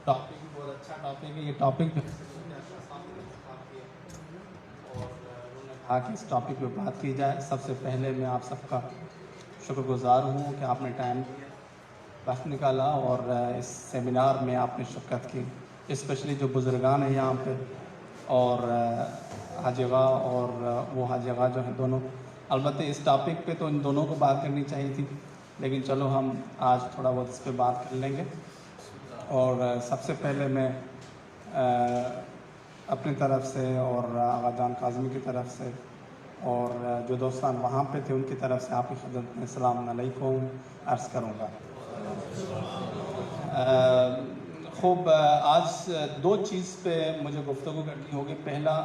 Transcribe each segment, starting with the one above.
Topic بھی بہت اچھا ٹاپک ہے. یہ ٹاپک جو اور انہوں نے کہا کہ اس ٹاپک پہ بات کی جائے. سب سے پہلے میں آپ سب کا شکر گزار ہوں کہ آپ نے ٹائم دیا, وقت نکالا اور اس سیمینار میں آپ نے شرکت کی. اسپیشلی جو بزرگان ہیں یہاں پہ اور حاجی آغا اور وہ حاجی آغا جو ہیں دونوں, البتہ اس ٹاپک پہ تو ان دونوں کو بات کرنی چاہیے تھی, لیکن چلو ہم آج تھوڑا بہت اس پہ بات کر لیں گے. اور سب سے پہلے میں اپنی طرف سے اور آغا جان کاظمی کی طرف سے اور جو دوستان وہاں پہ تھے ان کی طرف سے آپ کی خدمت میں السلام علیکم عرض کروں گا. خوب, آج دو چیز پہ مجھے گفتگو کرنی ہوگی. پہلا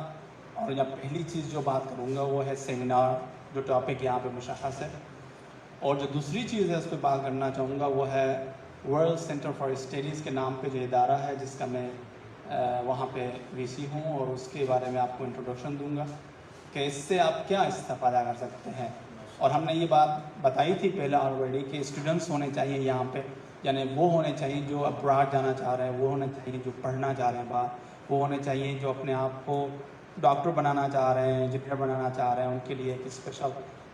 اور یا پہلی چیز جو بات کروں گا وہ ہے سیمینار, جو ٹاپک یہاں پہ مشخص ہے. اور جو دوسری چیز ہے اس پہ بات کرنا چاہوں گا وہ ہے ورلڈ سینٹر فار اسٹڈیز کے نام پہ جو ادارہ ہے جس کا میں وہاں پہ وی سی ہوں, اور اس کے بارے میں آپ کو انٹروڈکشن دوں گا کہ اس سے آپ کیا استفادہ کر سکتے ہیں. اور ہم نے یہ بات بتائی تھی پہلے آلریڈی کہ اسٹوڈنٹس ہونے چاہیے یہاں پہ, یعنی وہ ہونے چاہیے جو ابراڈ جانا چاہ رہے ہیں, وہ ہونے چاہیے جو پڑھنا چاہ رہے ہیں باہر, وہ ہونے چاہیے جو اپنے آپ کو ڈاکٹر بنانا چاہ رہے ہیں, انجینئر بنانا چاہ رہے ہیں. ان کے لیے ایک اسپیشل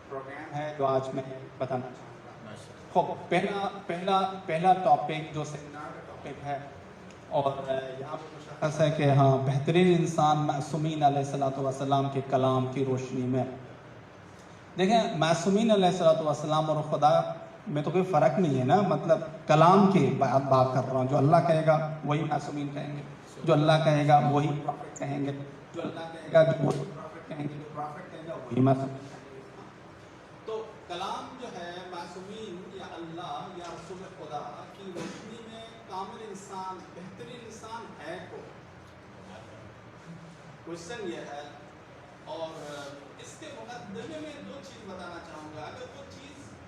پروگرام ہے جو آج میں بتانا چاہوں گا. پہلا ٹاپک جو سیمینار کا ٹاپک ہے اور یہاں پہ مشخص ہے کہ ہاں بہترین انسان معصومین علیہ الصلوۃ والسلام کے کلام کی روشنی میں. دیکھیں, معصومین علیہ الصلوۃ والسلام اور خدا میں تو کوئی فرق نہیں ہے نا, مطلب کلام کی بات کر رہا ہوں. جو اللہ کہے گا وہی معصومین کہیں گے, جو اللہ کہے گا وہی پروفٹ کہیں گے, جو اللہ کہے گا جو وہی پروفٹ کہیں گے, جو پروفٹ کہے گا وہی معصومین کہیں گے. تو کلام جو ہے معصومین یا اللہ یا رسول خدا کی روشنی میں کامل انسان, بہترین انسان ہے کوشچن یہ ہے. اور اس کے مقدمے میں دو چیز بتانا چاہوں گا. اگر وہ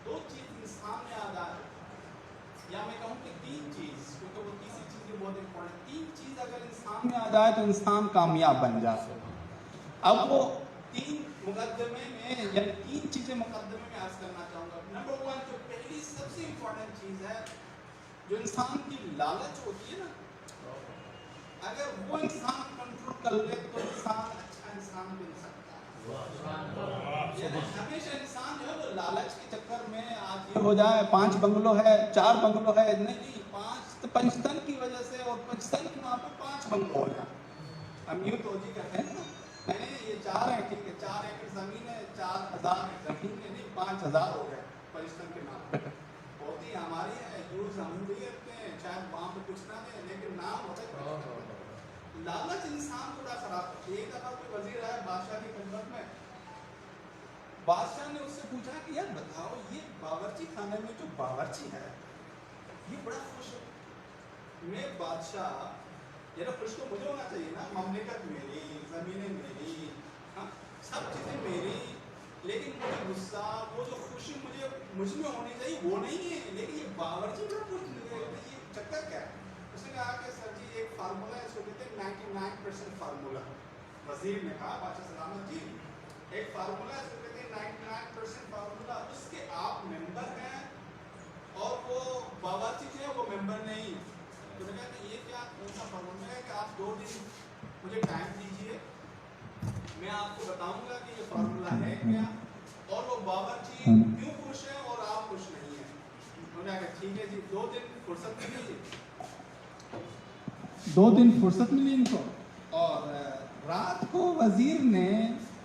دو چیز انسان میں آ جائے, یا میں کہوں کہ تین چیز, کیونکہ وہ تیسری چیز بہت امپورٹنٹ, تین چیز اگر انسان میں آ جائے تو انسان کامیاب بن جائے. اب وہ تین مقدمے میں یعنی تین چیزیں مقدمے میں عرض کرنا چاہوں گا. نمبر ون, جو پہلی سب سے امپورٹنٹ چیز ہے, جو انسان کی لالچ ہوتی ہے نا, اگر وہ انسان کنٹرول کر لے تو انسان اچھا انسان بن سکتا ہے. یعنی ہمیشہ انسان جو ہے وہ لالچ کے چکر میں آج یہ ہو جائے 5 بنگلو ہے 4 بنگلو ہے, نہیں 5 پنجتن کی وجہ سے, اور پنجتن کے وہاں پہ 5 بنگلو ہو جائے. ہم یوں توجہ کرتے ہیں نا, نہیں یہ 4 ہے ٹھیک ہے, 4 ایکڑ زمین ہے, 4000 زمین ہے, نہیں 5000 ہو گئے پنجتن کے نام پہ. ہوتی ہماری ہے, یوز ہم بھی کرتے ہیں, شاید وہاں پہ کچھ نہ دیں لیکن نام ہوتا ہے. لالچ انسان کو بڑا خراب ہے. ایک دفعہ کوئی وزیر آیا بادشاہ کی خدمت میں, بادشاہ نے اس سے پوچھا کہ یار بتاؤ یہ باورچی خانے میں جو باورچی ہے یہ بڑا خوش ہے. میں بادشاہ, یہ نا خوش تو مجھے ہونا چاہیے نا, مملکت میری, زمینیں میری, سب چیزیں میری, لیکن مجھے غصہ, وہ جو خوشی مجھ میں ہونی چاہیے وہ نہیں ہے, لیکن یہ باورچی بڑا خوش, یہ چکر کیا ہے. اس نے کہا کہ سر جی ایک فارمولا ہے, اس کو کہتے ہیں 99% فارمولا. وزیر نے کہا بادشاہ سلامت جی ایک فارمولا ہے, اس کو کہتے ہیں 99% فارمولا, اس کے آپ ممبر ہیں اور وہ باورچی جو ہے وہ ممبر نہیں. تو نے کہا کہ یہ کیا کون سا فارمولا ہے کہ آپ 2 دن مجھے ٹائم دیجیے, میں آپ کو بتاؤں گا کہ یہ فارمولا ہے کیا, اور وہ باورچی کیوں خوش ہے اور آپ خوش نہیں ہیں. انہوں نے کہا ٹھیک ہے جی 2 دن فرصت ملی, 2 دن فرصت ملی ان کو. اور رات کو وزیر نے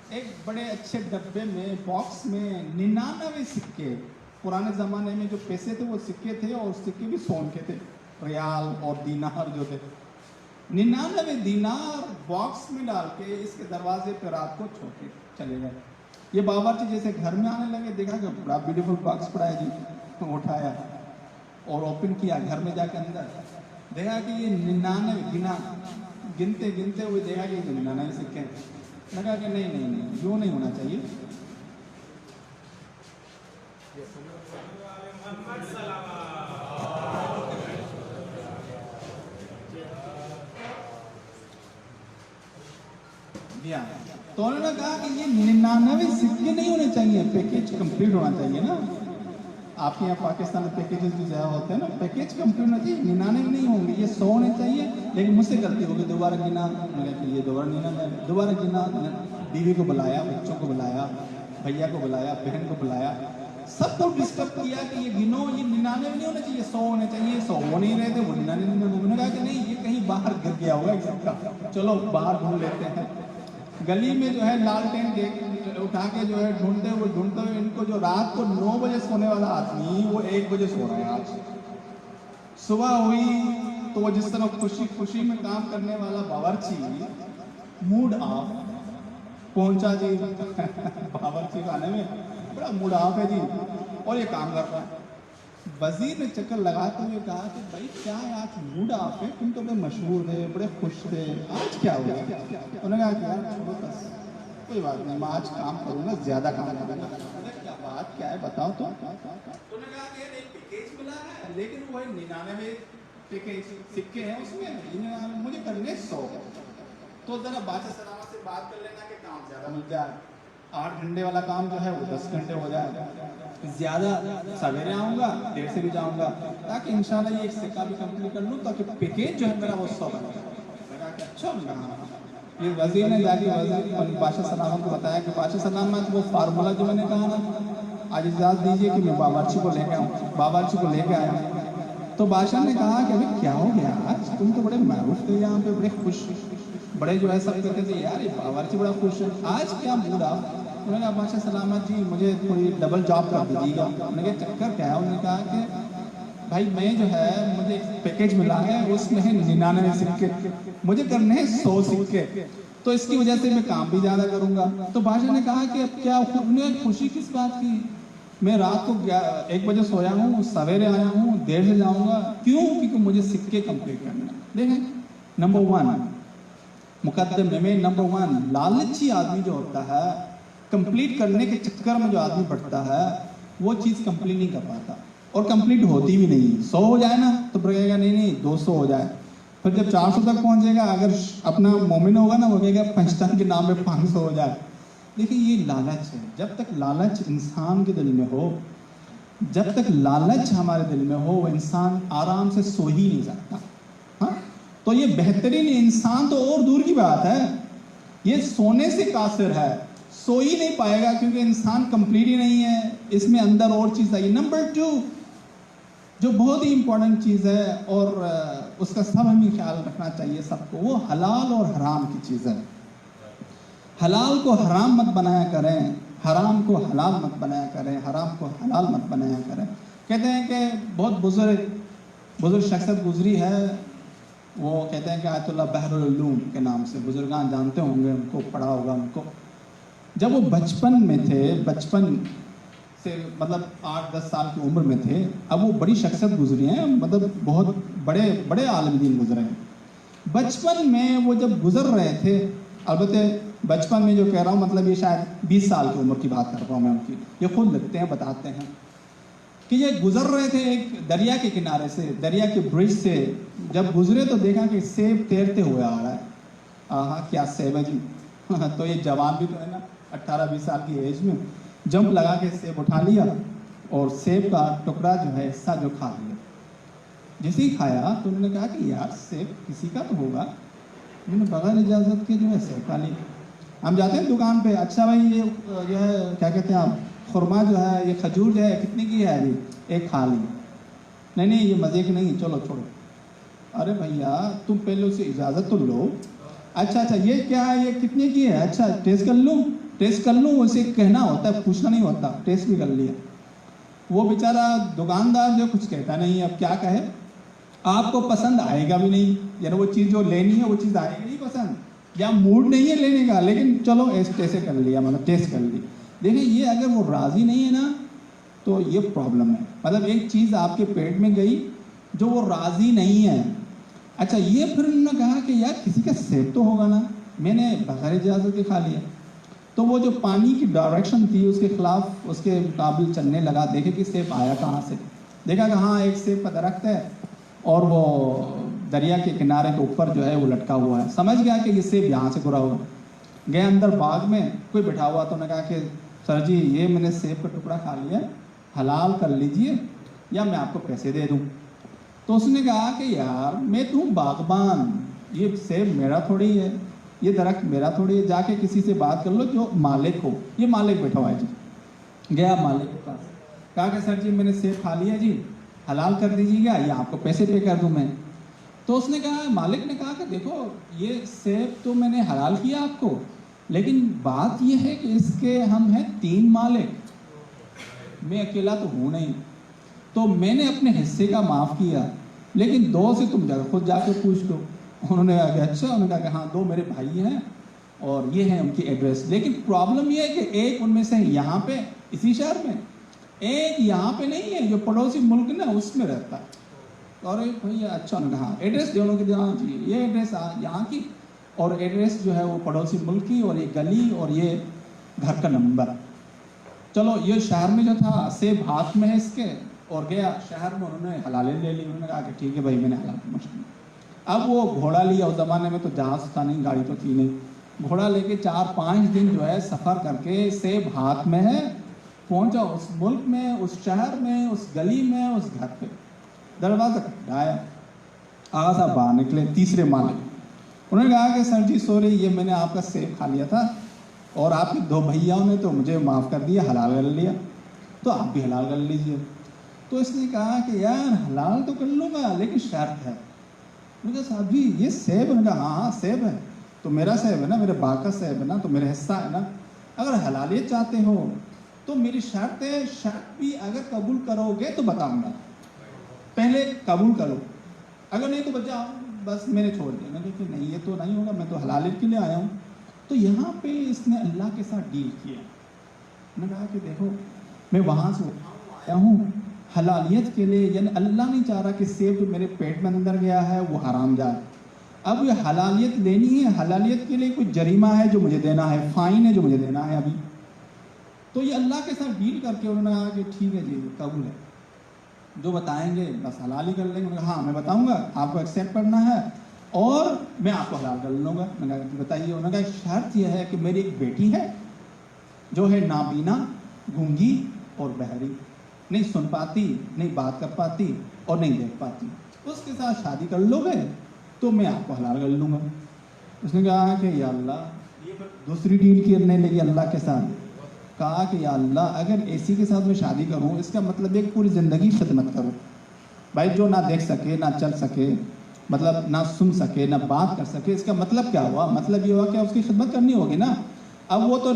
ایک بڑے اچھے ڈبے میں, باکس میں 99 سکے, پرانے زمانے میں جو پیسے تھے وہ سکے تھے, اور سکے بھی سون کے تھے, ریال اور دینار جو تھے, 99 دینار باکس میں ڈال کے اس کے دروازے پہ رات کو چھوڑ کے چلے گئے. یہ باورچی جیسے گھر میں آنے لگے, دیکھا کہ بڑا بیوٹیفل باکس پڑا ہے جی, اٹھایا اور اوپن کیا, گھر میں جا کے اندر دیکھا کہ یہ 99 گنتے ہوئے دیکھا کہ 99 سکے. لگا کہ نہیں یوں نہیں ہونا چاہیے. تو انہوں نے کہا کہ یہ 99 سکے نہیں ہونے چاہیے, پیکیج کمپلیٹ ہونا چاہیے نا. آپ کے یہاں پاکستان میں پیکیجز بھی زیادہ ہوتے ہیں نا, پیکیج کمپلیٹ ہونا چاہیے, 99 نہیں ہوں گے, یہ 100 ہونے چاہیے, لیکن مجھ سے غلطی ہوگی, دوبارہ گنا. میں نے کہا کہ یہ دوبارہ نہیں نا, میں دوبارہ گنا. بیوی کو بلایا, بچوں کو بلایا, بھیا کو بلایا, بہن کو بلایا, سب کو ڈسکس کیا کہ یہ گنو, یہ 99 نہیں ہونا چاہیے, 100 ہونے چاہیے. 100 ہو نہیں رہے تھے, وہ 99. میں نے کہا کہ نہیں, یہ کہیں باہر گر گیا ہوگا ایک سب کا, چلو باہر ڈھونڈ لیتے ہیں. گلی میں جو ہے لالٹین اٹھا کے جو ہے ڈھونڈتے ہوئے ان کو جو رات کو 9 بجے سونے والا آدمی وہ 1 بجے سو رہا ہے. آج صبح ہوئی تو وہ جس طرح خوشی میں کام کرنے والا باورچی موڈ آف پہنچا جی. باورچی خانے میں بڑا موڈ آف ہے جی, اور یہ کام کر رہا ہے. وزیر نے چکر لگاتے ہوئے کہا کہ بھائی کیا ہے آج موڈ آف ہے, تم تو بڑے مشہور تھے, بڑے خوش تھے, آج کیا ہوا؟ انہوں نے کہا کہ یار چھوڑو بس, کوئی بات نہیں, میں آج کام کروں گا, زیادہ کام کروں گا. کیا بات کیا ہے بتاؤ تو. انہوں نے کہا کہ ایک پیکیج ملا ہے, لیکن وہ 99 پیکیج سکے ہیں اس میں, مجھے کرنے 100. تو ذرا بادشاہ سلامہ سے بات کر لینا کہ کام زیادہ مل جائے, 8 گھنٹے والا کام جو ہے وہ 10 گھنٹے ہو جائے, زیادہ سویرے آؤں گا, دیر سے بھی جاؤں گا, تاکہ انشاءاللہ یہ ایک سکہ بھی کمپلیٹ کر لوں, تاکہ پیکیج جو ہے میرا وہ 100 بن جائے. اچھا یہ وزیر نے جا کے بادشاہ سلامہ کو بتایا کہ بادشاہ سلامہ وہ فارمولا جو میں نے کہا نا, آج اجازت دیجیے کہ میں باورچی کو لے کے آؤں. باورچی کو لے کے آیا تو بادشاہ نے کہا کہ ابھی کیا ہو گیا, آج تم تو بڑے معروف تھے یہاں پہ, بڑے خوش, بڑے جو ہے سب کہتے تھے یار یہ باورچی بڑا خوش ہے, آج کیا موڈ آف؟ انہوں نے کہا بادشاہ سلامت جی مجھے تھوڑی ڈبل جاب کر دیجیے گا. انہوں نے کہا چکر کیا ہے؟ انہوں نے کہا کہ بھائی میں جو ہے مجھے ایک پیکیج ملا ہے, اس میں ہے 99 سکے, مجھے کرنے ہیں 100 سکے, تو اس کی وجہ سے میں کام بھی زیادہ کروں گا. تو بادشاہ نے کہا کہ اب کیا خوشی کس بات کی, میں رات کو 1 بجے سویا ہوں, سویرے آیا ہوں, دیر سے جاؤں گا, کیوں؟ کیونکہ مجھے سکے کمپلیٹ کرنا. دیکھیں نمبر 1 مقدمے میں نمبر 1 لالچی آدمی جو ہوتا ہے, کمپلیٹ کرنے کے چکر میں جو آدمی بڑھتا ہے وہ چیز کمپلیٹ نہیں کر پاتا, اور کمپلیٹ ہوتی بھی نہیں. 100 ہو جائے نا تو کہے گا نہیں 200 ہو جائے, پھر جب 400 تک پہنچ جائے گا, اگر اپنا مومن ہوگا نا وہ کہے گا پنجتن کے نام پہ 500 ہو جائے. دیکھیں یہ لالچ ہے. جب تک لالچ انسان کے دل میں ہو, جب تک لالچ ہمارے دل میں ہو, وہ انسان آرام سے سو ہی نہیں سکتا. ہاں تو یہ بہترین انسان تو اور دور کی بات ہے, یہ سونے سے قاصر ہے, سو ہی نہیں پائے گا کیونکہ انسان کمپلیٹ ہی نہیں ہے, اس میں اندر اور چیز آئی. نمبر 2 جو بہت ہی امپورٹنٹ چیز ہے, اور اس کا سب ہمیں خیال رکھنا چاہیے سب کو, وہ حلال اور حرام کی چیز ہے. حلال کو حرام مت بنایا کریں, حرام کو حلال مت بنایا کریں, حرام کو حلال مت بنایا کریں. کہتے ہیں کہ بہت بزرگ شخصیت گزری ہے, وہ کہتے ہیں کہ آیت اللہ بحر العلوم کے نام سے, بزرگان جانتے ہوں گے, ان کو پڑھا ہوگا ان کو. جب وہ بچپن میں تھے, بچپن سے مطلب 8-10 سال کی عمر میں تھے, اب وہ بڑی شخصیت گزری ہیں, مطلب بہت بڑے عالم دین گزرے ہیں. بچپن میں وہ جب گزر رہے تھے, البتہ بچپن میں جو کہہ رہا ہوں مطلب یہ شاید 20 سال کی عمر کی بات کر رہا ہوں میں ان کی, یہ خود لکھتے ہیں, بتاتے ہیں کہ یہ گزر رہے تھے ایک دریا کے کنارے سے, دریا کے برج سے جب گزرے تو دیکھا کہ سیب تیرتے ہوئے آ رہا ہے. آہا کیا سیب ہے جی. تو یہ جوان بھی تو ہے نا, 18-20 سال کی ایج میں جمپ لگا کے سیب اٹھا لیا, اور سیب کا ٹکڑا جو ہے حصہ جو کھا لیا. جیسے ہی کھایا تو انہوں نے کہا کہ یار سیب کسی کا تو ہوگا, انہوں نے بغیر اجازت کے جو ہے سیب کھا لی. ہم جاتے ہیں دکان پہ, اچھا بھائی یہ جو ہے کیا کہتے ہیں آپ, خرما جو ہے, یہ کھجور جو ہے کتنے کی ہے جی, ایک کھا لی. نہیں یہ مزے کی نہیں, چلو چھوڑو. ارے بھیا تم پہلے اسے اجازت تو لو. اچھا یہ کیا ہے, یہ کتنے کی ہے, اچھا ٹیسٹ کر لوں, اسے کہنا ہوتا ہے, پوچھنا نہیں ہوتا. ٹیسٹ بھی کر لیا. وہ بیچارہ دکاندار جو کچھ کہتا نہیں, اب کیا کہے, آپ کو پسند آئے گا بھی نہیں, یعنی وہ چیز جو لینی ہے وہ چیز آئے گی نہیں پسند, یا موڈ نہیں ہے لینے کا, لیکن چلو ایسے کر لیا, مطلب ٹیسٹ کر لی. دیکھیں یہ اگر وہ راضی نہیں ہے نا تو یہ پرابلم ہے. مطلب ایک چیز آپ کے پیٹ میں گئی جو وہ راضی نہیں ہے. اچھا یہ پھر انہوں نے کہا کہ یار کسی کا سیب تو ہوگا نا, میں نے بغیر اجازت کے کھا لیا. تو وہ جو پانی کی ڈائریکشن تھی اس کے خلاف, اس کے مقابل چلنے لگا, دیکھے کہ سیب آیا کہاں سے. دیکھا کہ ہاں ایک سیب کا درخت ہے اور وہ دریا کے کنارے کے اوپر جو ہے وہ لٹکا ہوا ہے. سمجھ گیا کہ یہ سیب یہاں سے گرا ہوا. گئے اندر باغ میں, کوئی بیٹھا ہوا, تو انہوں نے کہا کہ سر جی یہ میں نے سیب کا ٹکڑا کھا لیا, حلال کر لیجئے یا میں آپ کو پیسے دے دوں. تو اس نے کہا کہ یار میں تو باغبان, یہ سیب میرا تھوڑی ہے, یہ درخت میرا تھوڑی ہے, جا کے کسی سے بات کر لو جو مالک ہو. یہ مالک بیٹھا ہوا ہے جی. گیا مالک کے پاس, کہا کہ سر جی میں نے سیب کھا لیا جی, حلال کر دیجیے گا یا آپ کو پیسے پے کر دوں میں. تو اس نے کہا, مالک نے کہا کہ دیکھو یہ سیب تو میں نے حلال کیا آپ کو, لیکن بات یہ ہے کہ اس کے ہم ہیں 3 مالک, میں اکیلا تو ہوں نہیں, تو میں نے اپنے حصے کا معاف کیا, لیکن 2 سے تم خود جا کے پوچھ لو. انہوں نے کہا کہ اچھا, انہوں نے کہا کہ ہاں 2 میرے بھائی ہیں اور یہ ہیں ان کی ایڈریس, لیکن پرابلم یہ ہے کہ ایک ان میں سے یہاں پہ اسی شہر میں, ایک یہاں پہ نہیں ہے جو پڑوسی ملک نا اس میں رہتا ہے. اور بھیا اچھا انہوں نے کہا ایڈریس دونوں کی دینا چاہیے, یہ ایڈریس یہاں کی اور ایڈریس جو ہے وہ پڑوسی ملک کی, اور یہ گلی اور یہ گھر کا نمبر. چلو یہ شہر میں جو تھا سیب ہاتھ میں ہے اس کے, اور گیا شہر میں, انہوں نے حلالے لے لی. انہوں نے کہا کہ ٹھیک ہے بھائی میں نے حلال مشکل. اب وہ گھوڑا لیا, اس زمانے میں تو جہاز تھا نہیں, گاڑی تو تھی نہیں, گھوڑا لے کے 4-5 دن جو ہے سفر کر کے سیب ہاتھ میں ہے پہنچا اس ملک میں, اس شہر میں, اس گلی میں, اس گھر پہ. دروازہ کھٹکھٹایا, آغا صاحب باہر نکلے, تیسرے مالک. انہوں نے کہا کہ سر جی سوری, یہ میں نے آپ کا سیب کھا لیا تھا اور آپ کے 2 بھائیوں نے تو مجھے معاف کر دیا, حلال کر لیا, تو آپ بھی حلال کر لیجئے. تو اس نے کہا کہ یار حلال تو کر لوں گا لیکن شرط ہے. میں نے کہا صاحب جی یہ سیب؟ انہوں نے کہا ہاں سیب ہے, تو میرا سیب ہے نا, میرے باغ کا سیب ہے نا, تو میرا حصہ ہے نا. اگر حلالیت چاہتے ہو تو میری شرط ہے, شرط بھی اگر قبول کرو گے تو بتاؤں گا, پہلے قبول کرو, اگر نہیں تو بچا بس میں نے چھوڑ دیا. میں نے کہا کہ نہیں یہ تو نہیں ہوگا, میں تو حلالیت کے لیے آیا ہوں. تو یہاں پہ اس نے اللہ کے ساتھ ڈیل کیا. میں نے کہا کہ دیکھو میں وہاں سے آیا ہوں حلالیت کے لیے, یعنی اللہ نہیں چاہ رہا کہ سیب جو میرے پیٹ میں اندر گیا ہے وہ حرام جائے. اب یہ حلالیت لینی ہے, حلالیت کے لیے کوئی جریمہ ہے جو مجھے دینا ہے, فائن ہے جو مجھے دینا ہے ابھی. تو یہ اللہ کے ساتھ ڈیل کر کے انہوں نے کہا کہ ٹھیک ہے جی قبول ہے, جو بتائیں گے بس حلال ہی کر لیں گے. انہوں نے کہا ہاں میں بتاؤں گا, آپ کو ایکسیپٹ کرنا ہے اور میں آپ کو حلال کر لوں گا. میں نے کہا بتائیے. انہوں نے کہا شرط یہ ہے کہ میری ایک بیٹی ہے جو ہے نابینا, گونگی اور بہری, نہیں سن پاتی, نہیں بات کر پاتی اور نہیں دیکھ پاتی, اس کے ساتھ شادی کر لو گے تو میں آپ کو حلال کر لوں گا. اس نے کہا کہ یا اللہ, یہ دوسری ڈیل کرنے لگی اللہ کے ساتھ. کہا کہ یا اللہ اگر ایسی کے ساتھ میں شادی کروں اس کا مطلب ایک پوری زندگی خدمت کروں. بھائی جو نہ دیکھ سکے, نہ چل سکے, مطلب نہ سن سکے, نہ بات کر سکے, اس کا مطلب کیا ہوا؟ مطلب یہ ہوا کہ اس کی خدمت کرنی ہوگی نا. اب وہ تو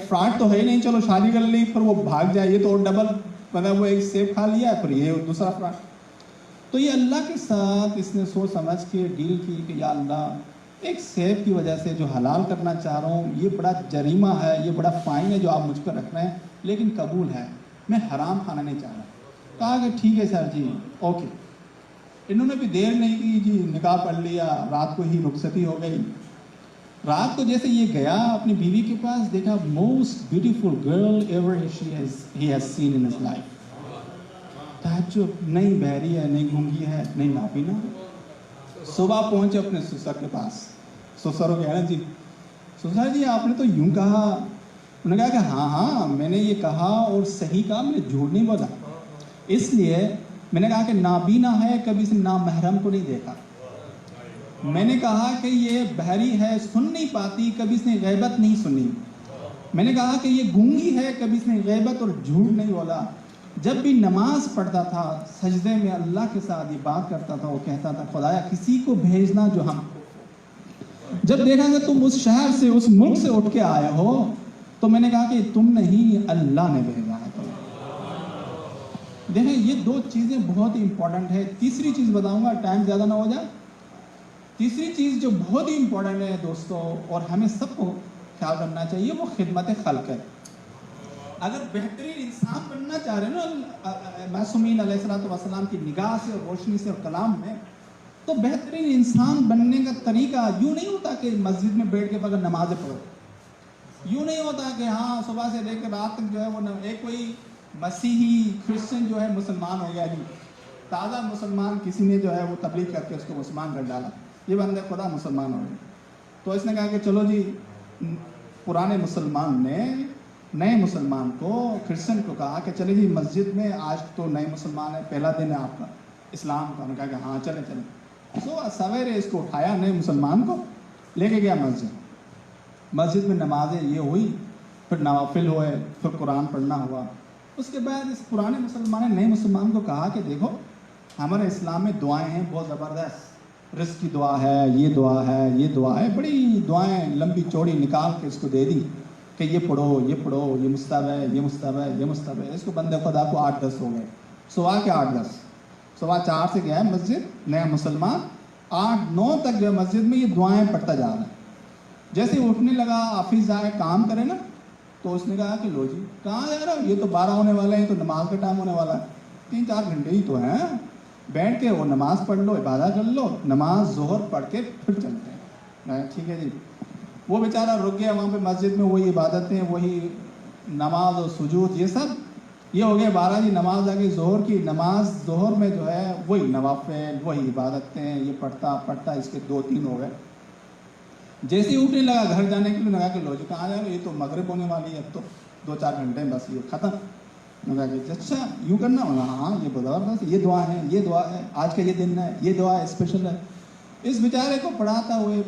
فراڈ تو ہے ہی نہیں, چلو شادی کر لی پھر وہ بھاگ جائے, یہ تو ڈبل, مطلب وہ ایک سیب کھا لیا پھر یہ دوسرا فراڈ. تو یہ اللہ کے ساتھ اس نے سوچ سمجھ کے ڈیل کی کہ یا اللہ ایک سیب کی وجہ سے جو حلال کرنا چاہ رہا ہوں یہ بڑا جریمہ ہے, یہ بڑا فائن ہے جو آپ مجھ پر رکھ رہے ہیں, لیکن قبول ہے, میں حرام کھانا نہیں چاہ رہا. کہا کہ ٹھیک ہے سر جی اوکے. انہوں نے بھی دیر نہیں کی جی, نکاح پڑھ لیا, رات کو ہی رخصتی ہو گئی. رات کو جیسے یہ گیا اپنی بیوی کے پاس, دیکھا most beautiful girl ever he has seen in his life. تعجب, نہیں بہری ہے, نہیں گونگی ہے, نہیں نابینا. صبح پہنچے اپنے سسر کے پاس. سسر ہو گیا نا جی, سسر جی آپ نے تو یوں کہا. انہوں نے کہا کہ ہاں ہاں میں نے یہ کہا اور صحیح کہا, میں نے جھوٹ نہیں بولا. اس لیے میں نے کہا کہ نابینا ہے, کبھی سے نامحرم کو نہیں دیکھا. میں نے کہا کہ یہ بہری ہے, سن نہیں پاتی, کبھی اس نے غیبت نہیں سنی. میں نے کہا کہ یہ گونگی ہے, کبھی اس نے غیبت اور جھوٹ نہیں بولا. جب بھی نماز پڑھتا تھا سجدے میں اللہ کے ساتھ یہ بات کرتا تھا, وہ کہتا تھا خدایا کسی کو بھیجنا جو ہم, جب دیکھا کہ تم اس شہر سے, اس ملک سے اٹھ کے آئے ہو, تو میں نے کہا کہ تم نہیں اللہ نے بھیجا ہے. دیکھیں یہ 2 چیزیں بہت ہی امپورٹنٹ ہے. تیسری چیز بتاؤں گا, ٹائم زیادہ نہ ہو جائے. تیسری چیز جو بہت ہی امپورٹنٹ ہے دوستوں, اور ہمیں سب کو خیال کرنا چاہیے, وہ خدمت خلق ہے. اگر بہترین انسان بننا چاہ رہے ہیں نا معصومین علیہ الصلوۃ والسلام کی نگاہ سے اور روشنی سے اور کلام میں, تو بہترین انسان بننے کا طریقہ یوں نہیں ہوتا کہ مسجد میں بیٹھ کے بغیر نمازیں پڑھو. یوں نہیں ہوتا کہ ہاں صبح سے لے کے رات تک جو ہے وہ ایک کوئی مسیحی کرسچن جو ہے مسلمان ہو گیا جی, تازہ مسلمان کسی نے جو ہے وہ تبلیغ کر کے اس کو مسلمان کر ڈالا, یہ بندے خدا مسلمان ہو گئے. تو اس نے کہا کہ چلو جی, پرانے مسلمان نے نئے مسلمان کو, کرسچن کو کہا کہ چلے جی مسجد میں, آج تو نئے مسلمان ہے, پہلا دن ہے آپ کا اسلام کا. انہوں نے کہا کہ ہاں چلیں چلیں. सुबह सवेरे इसको उठाया नए मुसलमान को, लेके गया मस्जिद में नमाजें ये हुई, फिर नवाफिल हुए, फिर कुरान पढ़ना हुआ। उसके बाद इस पुराने मुसलमान ने नए मुसलमान को कहा कि देखो हमारे इस्लाम में दुआएं हैं बहुत ज़बरदस्त, रिस्क की दुआ है, ये दुआ है, ये दुआ है, बड़ी दुआएं लंबी चौड़ी निकाल के इसको दे दी कि ये पढ़ो, ये पढ़ो, ये मुस्तहब है, ये मुस्तहब है, ये मुस्तहब है। इसको बंदे खुदा को 8-10 हो गए, सुबह के 8-10, सुबह 4 से गया है मस्जिद नया मुसलमान, 8-9 तक जो है मस्जिद में ये दुआएं पढ़ता जा रहा है। जैसे ही उठने लगा, ऑफिस जाए काम करे ना, तो उसने कहा कि लो जी कहाँ जा रहा हो, ये तो 12 होने वाले हैं, तो नमाज का टाइम होने वाला है, 3-4 घंटे ही तो हैं, बैठ के वो नमाज पढ़ लो, इबादत कर लो, नमाज ज़ोहर पढ़ के फिर चलते हैं। मैं ठीक है जी। वो बेचारा रुक गया वहाँ पे मस्जिद में, वही इबादतें, वही नमाज और सुजूद, ये सब ये हो गया 12 जी। नमाज आ गई ज़ोहर की, नमाज ज़ोहर में जो है वही नवाफिल, वही इबादतें, ये पढ़ता इसके 2-3 हो गए। जैसे ही उठने लगा घर जाने के लिए, लगा कि लो जी कहाँ जा रहे हो, ये तो मगरिब होने वाली है, अब तो 2-4 घंटे बस ये ख़त्म। लगा कि अच्छा यूँ करना होगा, हाँ ये ज़बरदस्त, ये दुआ है, ये दुआ है, आज का ये दिन है, ये दुआ है स्पेशल है। इस बेचारे को पढ़ाते हुए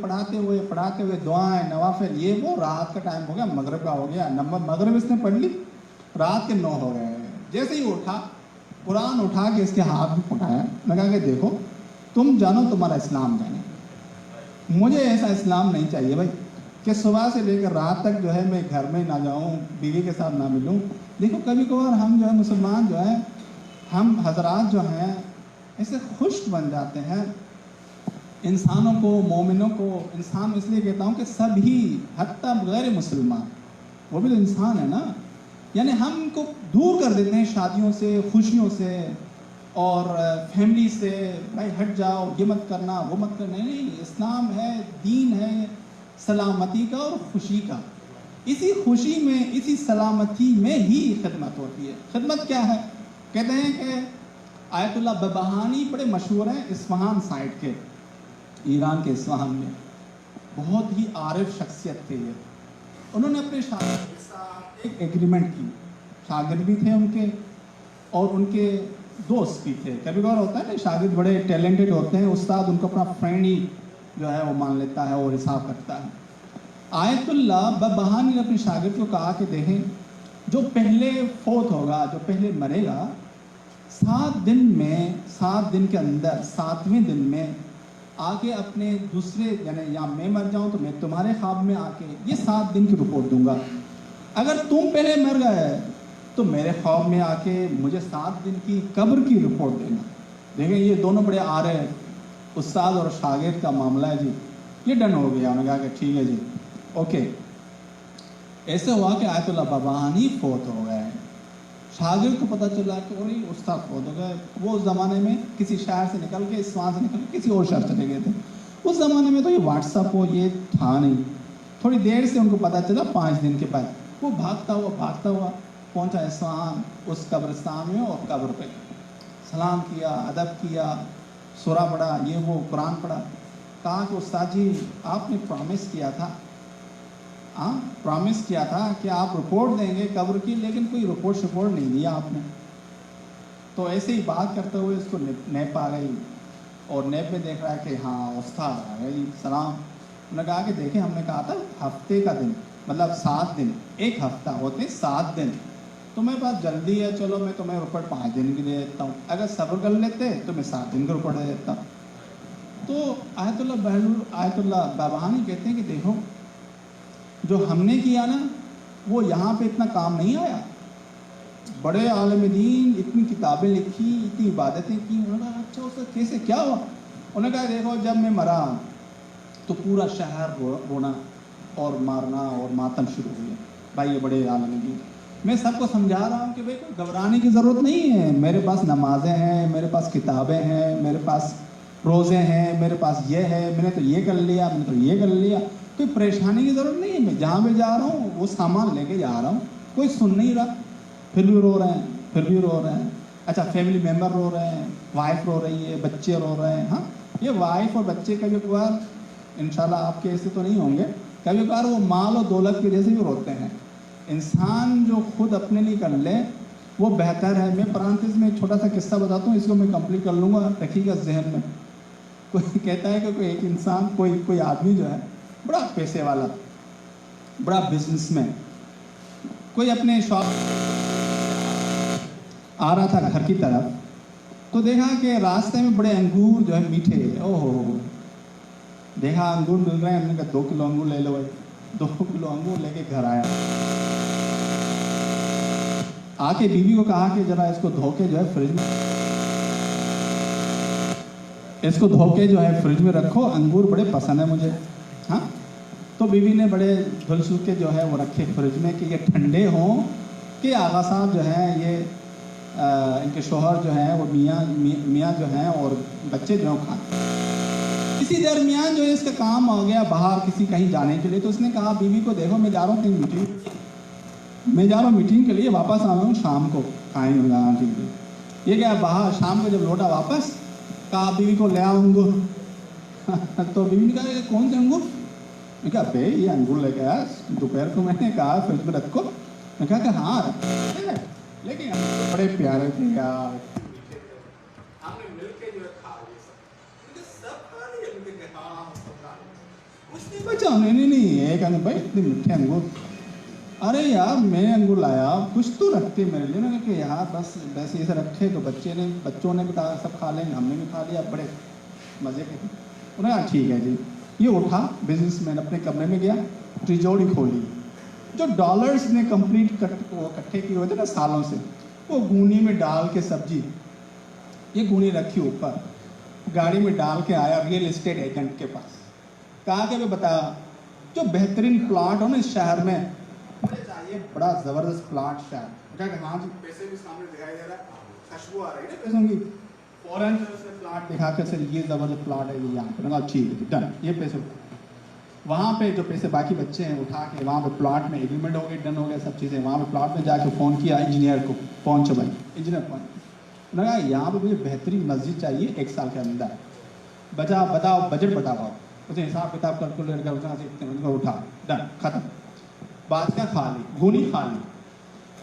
दुआएं नवाफिल ये वो, रात का टाइम हो गया, मगरिब का हो गया, मगरिब इसने पढ़ ली, रात के 9 हो गए। जैसे ही उठा, कुरान उठा के इसके हाथ में पकड़ाया, लगा कि देखो तुम जानो तुम्हारा इस्लाम जाने, मुझे ऐसा इस्लाम नहीं चाहिए भाई कि सुबह से लेकर रात तक जो है मैं घर में ना जाऊँ, बीवी के साथ ना मिलूँ। देखो कभी कभार हम जो है मुसलमान जो है, हम हजरात जो हैं ऐसे खुश बन जाते हैं इंसानों को, मोमिनों को। इंसान इसलिए कहता हूँ कि सभी हत्ता गैर मुसलमान वो भी तो इंसान है ना, यानी हमको दूर कर देते हैं शादियों से, खुशियों से और फैमिली से, भाई हट जाओ, ये मत करना, वो मत करना। नहीं, इस्लाम है, दीन है सलामती का और खुशी का। इसी खुशी में, इसी सलामती में ही खिदमत होती है। खिदमत क्या है? कहते हैं कि आयतुल्लाह बबहानी बड़े मशहूर हैं इस्फहान साइड के, ईरान के इस्फहान में, बहुत ही आरिफ शख्सियत थे ये। उन्होंने अपने शागिर्द के साथ एक एग्रीमेंट की, शागिर्द भी थे उनके और उनके दोस्त भी थे। कभी कभार होता है ना, शागिर्द बड़े टैलेंटेड होते हैं, उस्ताद उनको अपना फ्रेंड ही जो है वो मान लेता है और हिसाब करता है। आयतुल्लाह बबहानी ने अपने शागिर्द को कहा कि देखें, जो पहले फौत होगा, जो पहले मरेगा, 7 दिन के अंदर 7वें दिन में आके अपने दूसरे, यानी या मैं मर जाऊं तो मैं तुम्हारे ख्वाब में आके ये 7 दिन की रिपोर्ट दूंगा। अगर तुम पहले मर गए तो मेरे ख्वाब में आके मुझे 7 दिन की कब्र की रिपोर्ट देना। देखें ये दोनों बड़े आ रहे हैं, उस्ताद और शागिर्द का मामला है जी। ये डन हो गया, उन्होंने कहा कि ठीक है जी, ओके। ऐसे हुआ कि आयतुल्लाह बबहानी फौत हो गए। शागिर्द को पता चला कि अरे उस्ताद फौत हो गए। वो उस ज़माने में किसी शहर से निकल के, इस्फहान से निकल के किसी और शहर चले गए थे। उस ज़माने में तो ये व्हाट्सअप हो ये था नहीं। थोड़ी देर से उनको पता चला, 5 दिन के बाद वो भागता हुआ पहुंचा इस्फहान, उस कब्रिस्तान में, और कब्र पे सलाम किया, अदब किया, सूरा पढ़ा, ये वो कुरान पढ़ा। कहा कि उस्ताद जी आपने प्रॉमिस किया था कि आप रिपोर्ट देंगे कब्र की, लेकिन कोई रिपोर्ट नहीं दिया आपने। तो ऐसे ही बात करते हुए इसको नेप आ गई, और नेप में देख रहा है कि हाँ उस्ताद आ गई, सलाम। उन्होंने कहा कि देखें, हमने कहा था हफ्ते का दिन, मतलब 7 दिन, एक हफ्ता होते 7 दिन, तुम्हें पास जल्दी है, चलो मैं तुम्हें रिपोर्ट 5 दिन की दे देता हूँ, अगर सब्र कर लेते तो मैं 7 दिन की रिपोर्ट दे देता। तो आयतुल्लाह बबहानी कहते हैं कि देखो, जो हमने किया ना वो यहाँ पे इतना काम नहीं आया। बड़े आलिम दीन, इतनी किताबें लिखी, इतनी इबादतें की। उन्होंने कहा अच्छा उसका कैसे क्या हुआ? उन्होंने कहा देखो, जब मैं मरा तो पूरा शहर रोना और मारना और मातम शुरू हुए। भाई ये बड़े आलिम दीन, मैं सबको समझा रहा हूँ कि भाई कोई घबराने की ज़रूरत नहीं है, मेरे पास नमाजें हैं, मेरे पास किताबें हैं, मेरे पास रोज़े हैं, मेरे पास ये है, मैंने तो ये कर लिया, मैंने तो ये कर लिया, कोई परेशानी की ज़रूरत नहीं है। मैं जहाँ भी जा रहा हूँ वो सामान लेके जा रहा हूँ, कोई सुन नहीं रहा, फिर भी रो रहे हैं। अच्छा, फैमिली मेम्बर रो रहे हैं, वाइफ रो रही है, बच्चे रो रहे हैं। हाँ, ये वाइफ और बच्चे कभी कभार, इंशाल्लाह आपके ऐसे तो नहीं होंगे, कभी कभार वो माल और दौलत की वजह से भी रोते हैं। इंसान जो खुद अपने लिए कर ले वो बेहतर है। मैं प्रांतिस में एक छोटा सा किस्सा बताता हूँ, इसको मैं कंप्लीट कर लूँगा, रखिएगा जहन में। कोई कहता है कि कोई एक इंसान कोई आदमी जो है बड़ा पैसे वाला, बड़ा बिजनेसमैन, कोई अपने शॉप आ रहा था घर की तरफ, तो देखा कि रास्ते में बड़े अंगूर जो है मीठे, ओहो, देखा अंगूर मिल रहे हैं, हमने कहा 2 किलो अंगूर ले लो भाई। 2 किलो अंगूर लेके घर आया, आके बीवी को कहा कि जरा इसको धो के जो है फ्रिज में, इसको धो के जो है फ्रिज में रखो, अंगूर बड़े पसंद है मुझे। हाँ, तो बीवी ने बड़े धुल के जो है वो रखे फ्रिज में कि ये ठंडे हों कि आगा साहब जो है ये इनके शोहर जो हैं वो मियाँ जो हैं और बच्चे जो हैं खाएं। इसी दरमियान जो है इसका काम हो गया बाहर किसी कहीं जाने के लिए, तो उसने कहा बीवी को, देखो मैं जा रहा हूँ कहीं मीटिंग, मैं जा रहा हूँ मीटिंग के लिए, वापस आ रहा हूँ शाम को खाएंगे। ये क्या बाहर शाम को जब लौटा वापस, कहा बीवी को ले आओ अंगूर। तो बीवी ने कहा कि कौन से अंगूर? मैं कहा बे ये अंगूर लेके आया, दोपहर को मैंने कहा फ्रिज में रखो। मैं कहा कि हाँ, लेकिन बड़े प्यारे थे यार, हमने मिलके जो है खा लिए सब खा लिए, कुछ नहीं बचा। नहीं एक अंगूर भाई, इतने मीठे अंगूर, अरे यार मैं अंगूर लाया, कुछ तो रखते मेरे लिए। मैंने कहा यार बस वैसे ऐसे रखे तो बच्चों ने भी कहा सब खा लेंगे, हमने भी खा लिया, बड़े मज़े के। उन्होंने कहा ठीक है जी। ये उठा बिजनेसमैन, अपने कमरे में गया, तिजोरी खोली, जो डॉलर्स ने कंप्लीट इकट्ठे किए हुए थे ना सालों से, वो गूनी में डाल के सब्जी, ये गूनी रखी ऊपर, गाड़ी में डाल के आया रियल एस्टेट एजेंट के पास, कहा कि मैं बताया जो बेहतरीन प्लाट हो ना इस शहर में, मुझे चाहिए बड़ा ज़बरदस्त प्लाट शहर। कहा कि हाँ जी, पैसे भी सामने दिखाई दे रहा है, खुशबू आ रही है पैसों की। फौरन उसने प्लाट दिखा के सर ये ज़बरदस्त प्लाट है, ये यहाँ पे। मैंने कहा ठीक है डन, ये पैसे वहाँ पे जो पैसे बाकी बच्चे हैं उठा के वहाँ पे प्लाट में एग्रीमेंट हो गई, डन हो गया सब चीज़ें। वहाँ पे प्लाट में जाके फ़ोन किया इंजीनियर को, पहुँचो भाई, इंजीनियर पहुँच। उन्होंने कहा यहाँ पे मुझे बेहतरीन मस्जिद चाहिए 1 साल के अंदर, बताओ बजट बताओ। उसे हिसाब किताब कैलकुलेट कर उतना से इतने उठा, डन, ख़त्म, बात का खा ली, गूनी खा ली,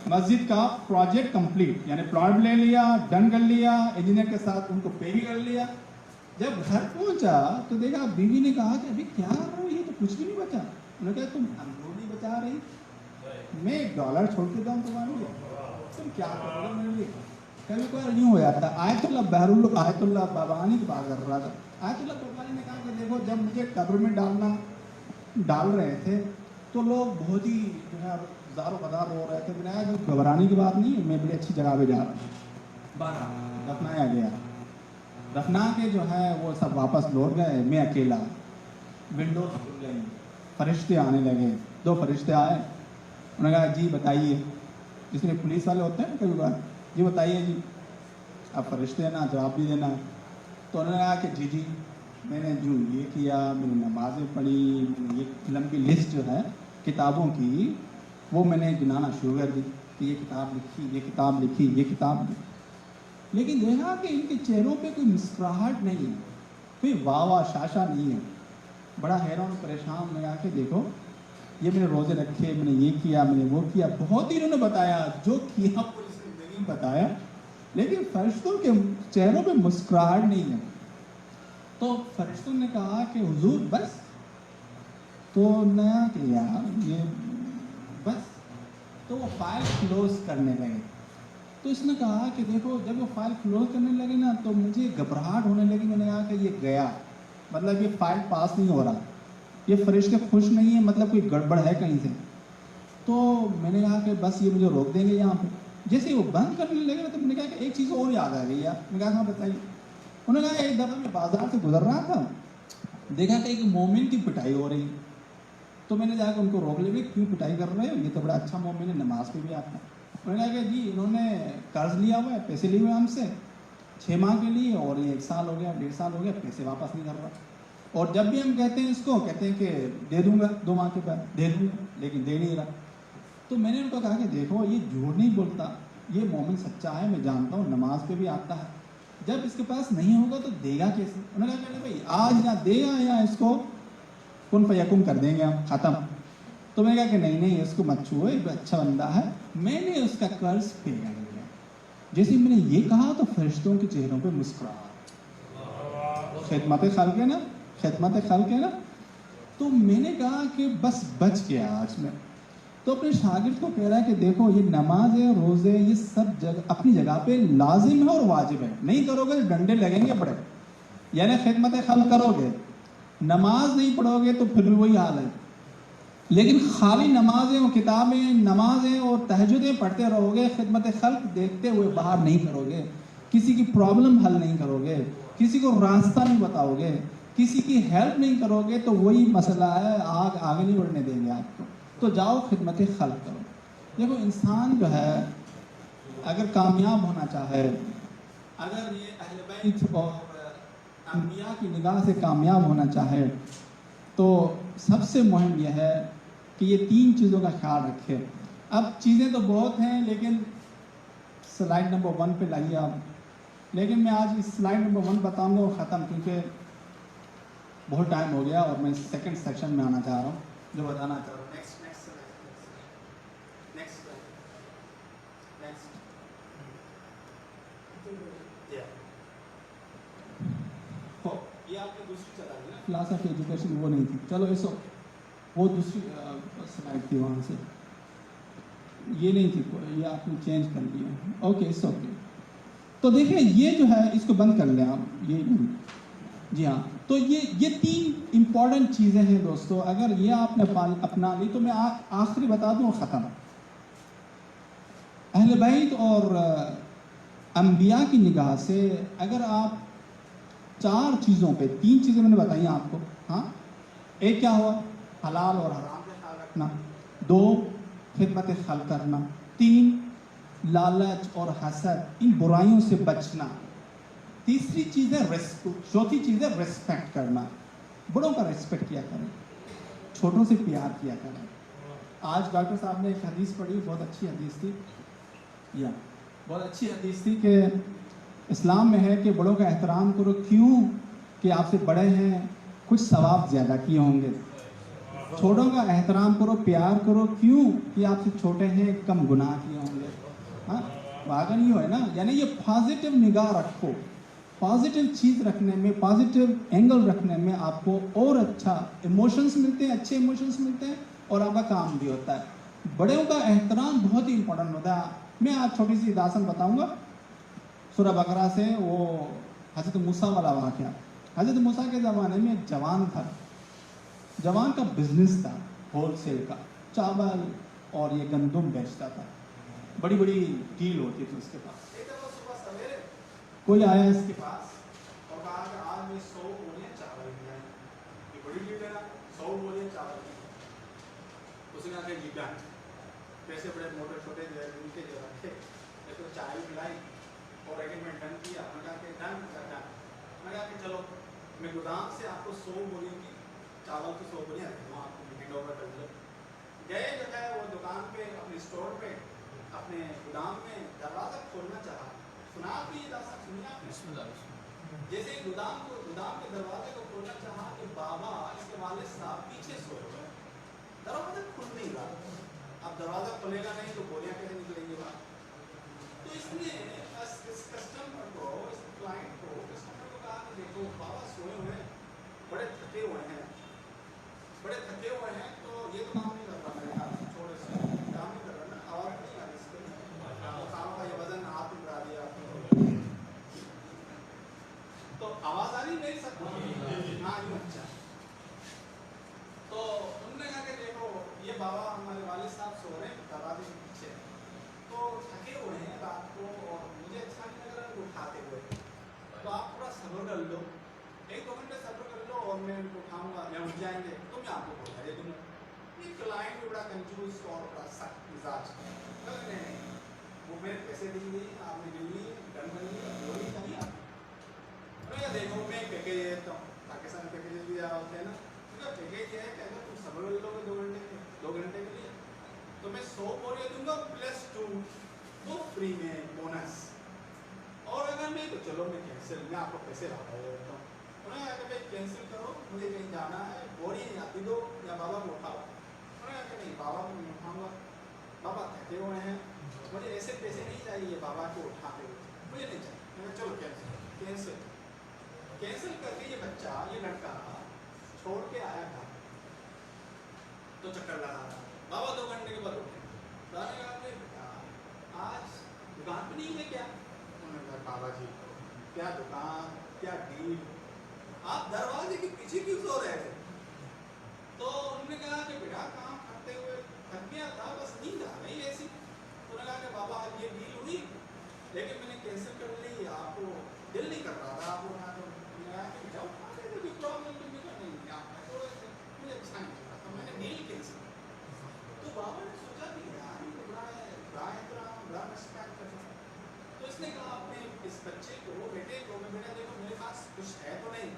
मस्जिद का प्रोजेक्ट कंप्लीट, यानी प्लॉट ले लिया, डन कर लिया, इंजीनियर के साथ उनको पे भी कर लिया। जब घर पहुंचा तो देखा बीवी ने कहा कि अभी क्या कर रहे हो, ये तो कुछ भी नहीं बचा। उन्होंने कहा तुम अंगूर नहीं बचा रही, मैं $1 छोड़ के जाऊँ तुम्हारे लिए, तुम क्या करोगे मेरे लिए? कभी कभार यूँ हो जाता। आयतुल्लाह बाबानी की बात कर रहा था। आयतुल्लाह बाबानी ने कहा कि देखो जब मुझे कब्र में डाल रहे थे तो लोग बहुत ही जो है ज़ारो गदार रो रहे थे। मैंने कहा घबराने की बात नहीं है, मैं बड़ी अच्छी जगह पे जा रहा हूँ। दफनाया गया, दफना के जो है वो सब वापस लौट गए, मैं अकेला। विंडोज खुल गई, फरिश्ते आने लगे, 2 फरिश्ते आए। उन्होंने कहा जी बताइए, जिसमें पुलिस वाले होते हैं कभी बार, जी बताइए जी, अब फरिश्ते ना जवाब भी देना। तो उन्होंने कहा कि जी मैंने जो ये किया, मैंने नमाज़ें पढ़ी, मैंने ये लंबी लिस्ट जो है किताबों की वो मैंने गिनाना शुरू कर दी कि ये किताब लिखी, ये किताब लिखी, ये किताब लिखी। लेकिन देखा कि इनके चेहरों पे कोई मुस्कुराहट नहीं है, कोई वाह शाशा नहीं है। बड़ा हैरान परेशान लगा के देखो ये मैंने रोज़े रखे, मैंने ये किया, मैंने वो किया, बहुत ही इन्होंने बताया, जो किया पूरी ज़िंदगी बताया, लेकिन फरिश्तों के चेहरों पे मुस्कुराहट नहीं है। तो फरिश्तों ने कहा कि हुजूर बस, तो नया कि यार ये बस, तो वो फाइल क्लोज करने लगे। तो इसने कहा कि देखो जब वो फाइल क्लोज करने लगे ना तो मुझे घबराहट होने लगी। मैंने कहा कि ये गया, मतलब ये फाइल पास नहीं हो रहा, ये फरिश्ते खुश नहीं है, मतलब कोई गड़बड़ है कहीं से। तो मैंने कहा कि बस ये मुझे रोक देंगे यहाँ पे। जैसे ही वो बंद करने लगे ना तो मैंने कहा कि एक चीज़ और याद आ गई यार। मैंने कहा हाँ बताइए। उन्होंने कहा एक दफ़ा मैं बाजार से गुजर रहा था, देखा कि एक मोमिन की पिटाई हो रही, तो मैंने जाकर उनको रोक लिया, क्यों पिटाई कर रहे हो, ये तो बड़ा अच्छा मोमिन है, नमाज पे भी आता है। उन्होंने कहा कि जी इन्होंने कर्ज लिया हुआ है, पैसे लिए हुए हमसे 6 माह के लिए, और ये 1 साल हो गया, 1.5 साल हो गया, पैसे वापस नहीं कर रहा। और जब भी हम कहते हैं इसको, कहते हैं कि दे दूंगा 2 माह के बाद दे दूंगा, लेकिन दे नहीं रहा। तो मैंने उनको कहा कि देखो ये झूठ नहीं बोलता, ये मोमिन सच्चा है, मैं जानता हूँ, नमाज पे भी आता है, जब इसके पास नहीं होगा तो देगा कैसे। उन्होंने कहा भाई आज या देगा या इसको कुन फयकुन कर देंगे हम, ख़त्म। तो मैंने कहा कि नहीं इसको मत छुओ, ये अच्छा बंदा है, मैंने उसका कर्ज पे कर दिया। जैसे मैंने ये कहा तो फरिश्तों के चेहरों पे मुस्कुराहट, खिदमत खल्क है ना, खिदमत खल्क है ना। तो मैंने कहा कि बस बच गया आज मैं। तो अपने शागिर्द को कह रहा है कि देखो ये नमाज है, रोज़े, ये सब जगह अपनी जगह पे लाजिम है और वाजिब है, नहीं करोगे तो डंडे लगेंगे बड़े। यानी खिदमत खल्क करोगे, नमाज नहीं पढ़ोगे तो फिर भी वही हाल है। लेकिन खाली नमाजें और किताबें, नमाजें और तहज्जुदें पढ़ते रहोगे, खिदमत खल्क देखते हुए बाहर नहीं करोगे, किसी की प्रॉब्लम हल नहीं करोगे, किसी को रास्ता नहीं बताओगे, किसी की हेल्प नहीं करोगे, तो वही मसला है, आगे नहीं बढ़ने देंगे आपको। तो जाओ खिदमत खल्क करो। देखो इंसान जो है अगर कामयाब होना चाहे, अगर ये अहले बैत और अंबिया की निगाह से कामयाब होना चाहे, तो सबसे मुहिम यह है कि ये 3 चीज़ों का ख्याल रखे। अब चीज़ें तो बहुत हैं, लेकिन स्लाइड नंबर 1 पे लाइए आप। लेकिन मैं आज इस स्लाइड नंबर 1 बताऊंगा और ख़त्म, क्योंकि बहुत टाइम हो गया और मैं सेकंड सेक्शन में आना चाह रहा हूँ, जो बताना चाह रहा हूँ। ये आपने दूसरी चला दी ना, फिलासफी एजुकेशन, वो नहीं थी। चलो इसो वो दूसरी स्लाइड थी, वहाँ से ये नहीं थी, ये आपने चेंज कर दिया। Okay, it's okay. तो देखिए ये जो है इसको बंद कर लें आप, ये जी हाँ। तो ये 3 इम्पॉर्टेंट चीज़ें हैं दोस्तों, अगर ये आपने अपना ली तो मैं आखिरी बता दूँ और ख़त्म। अहले बैत और अंबिया की निगाह से अगर आप 4 चीज़ों पे, 3 चीज़ें मैंने बताई आपको, हाँ। एक क्या हुआ, हलाल और हराम का ख्याल रखना। 2 खिदमत खल्क करना। 3 लालच और हसद, इन बुराइयों से बचना। तीसरी चीज़ है रिस्पेक्ट, चौथी चीज़ है रिस्पेक्ट करना। बड़ों का रिस्पेक्ट किया करें, छोटों से प्यार किया करें। आज डॉक्टर साहब ने एक हदीस पढ़ी, बहुत अच्छी हदीस थी, या बहुत अच्छी हदीस थी कि इस्लाम में है कि बड़ों का एहतराम करो। क्यों? कि आपसे बड़े हैं, कुछ सवाब ज़्यादा किए होंगे। छोटों का एहतराम करो, प्यार करो। क्यों? कि आपसे छोटे हैं, कम गुनाह किए होंगे। हाँ, वाक़ई नहीं है ना। यानी ये पॉजिटिव निगाह रखो, पॉजिटिव चीज़ रखने में, पॉजिटिव एंगल रखने में आपको और अच्छा इमोशंस मिलते हैं, अच्छे इमोशंस मिलते हैं, और आपका काम भी होता है। बड़ों का एहतराम बहुत ही इंपॉर्टेंट होता है। मैं आज छोटी सी दासन बताऊँगा सूरह बकरा से, वो हज़रत मूसा वाला वाक़या। हज़रत मूसा के ज़माने में एक जवान था, जवान का बिजनेस था होलसेल का, चावल और ये गंदम बेचता था, बड़ी बड़ी डील होती थी उसके पास। एक दफ़ा सुबह सवेरे कोई आया इसके पास और कहा कि आज मैं 100 बोरियां चावल ले आया। ये बड़ी डील है ना, 100 बोरियां चावल। उसने कहा कि डन, पैसे बड़े मोटे छोटे जो है उनके जो रखे, एक तो चाय पिलाई और एग्रीमेंट डन किया। मैं कहा कि डन, मैं कहा कि चलो मैं गोदाम से आपको 100 बोरियों की चावल की 100 बोरियाँ रखूँगा, आपको हैंड ओवर कर लो। गए जो है वो दुकान पे, अपने स्टोर पे, अपने गोदाम में दरवाज़ा खोलना चाहा। सुना आपने ये दासा, सुनिए आपने? जैसे गोदाम के दरवाजे को खोलना चाहा कि बाबा इसके वाले साहब पीछे सोए हुए, दरवाज़ा खुल नहीं रहा। अब दरवाज़ा खुलेगा नहीं तो बोरियाँ कैसे निकलेंगी बाहर? तो इसने इस कस्टमर को, इस क्लाइंट को, कस्टमर को कहा कि देखो बाबा सोए हुए हैं, बड़े थके हुए हैं, तो ये तो काम नहीं कर रहा, मेरे ख्याल से छोड़े से काम नहीं कर रहा ना, आवाज़ नहीं आ रही इसके, काम का ये वजन आप उठा दिया, तो आवाज़ आ रही मेरी सब? हाँ, यूँ अच्छा। तो उन्होंने कहा कि देखो ये बाबा हमारे वालिद साहब सो रहे हैं दरवाजे के पीछे, तो थके हुए हैं रात को और मुझे अच्छा नहीं लग रहा है उठाते हुए, तो आप थोड़ा सब्र कर लो, 1-2 घंटे सब्र कर लो और मैं उनको उठाऊंगा, या उठ जाएंगे तो मैं आपको बोलता दे दूँगा। ये क्लाइंट भी बड़ा कंजूस और बड़ा सख्त मिजाज, नहीं वो मेरे पैसे देंगे, आपने ले लिए, डन कर लिया, वो नहीं चाहिए आप। अरे देखो मैं पैकेज देता हूँ, पाकिस्तान पैकेज भी ज़्यादा होते हैं ना, तो पैकेज ये है कि अगर तुम सब्र कर लोगे 2 घंटे के लिए, तो मैं 100 बोरियां दूंगा +2 वो फ्री में बोनस, और अगर नहीं तो चलो मैं कैंसिल, मैं आपको पैसे लौटा देता हूँ। उन्होंने कहा कि भाई कैंसिल करो, मुझे कहीं जाना है, बोरी आती दो या बाबा को उठाओ। उन्होंने कहा कि नहीं बाबा को नहीं उठाऊँगा, बाबा थके हुए हैं, मुझे ऐसे पैसे नहीं चाहिए बाबा को उठाते हुए, मुझे नहीं चाहिए। मैंने चलो कैंसिल। कैंसिल करके ये बच्चा, ये लड़का छोड़ के आया था तो चक्कर लगा रहा, बाबा 2 घंटे के बाद उठे, दादा कहा कि बेटा आज दुकान पे नहीं है क्या? उन्होंने कहा बाबा जी क्या दुकान, क्या डील, आप दरवाजे के पीछे क्यों सो रहे थे? तो उन्होंने कहा कि बेटा काम करते हुए थक गया था, बस नींद आ गई ऐसी। उन्होंने कहा कि बाबा आज ये डील हुई लेकिन मैंने कैंसिल कर ली, आपको दिल नहीं कर रहा था, आपको ना तो जाओ कोई प्रॉब्लम तो नहीं, आप थोड़े से मुझे अच्छा नहीं लगा तो मैंने डील कैंसिल। तो बाबा ने सोचा कि यार ये तो बड़ा है, बड़ा एहतराम, बड़ा रिस्पेक्ट करना। तो इसने कहा अपने इस बच्चे को, बेटे को, मैं बेटा देखो मेरे पास कुछ है तो नहीं,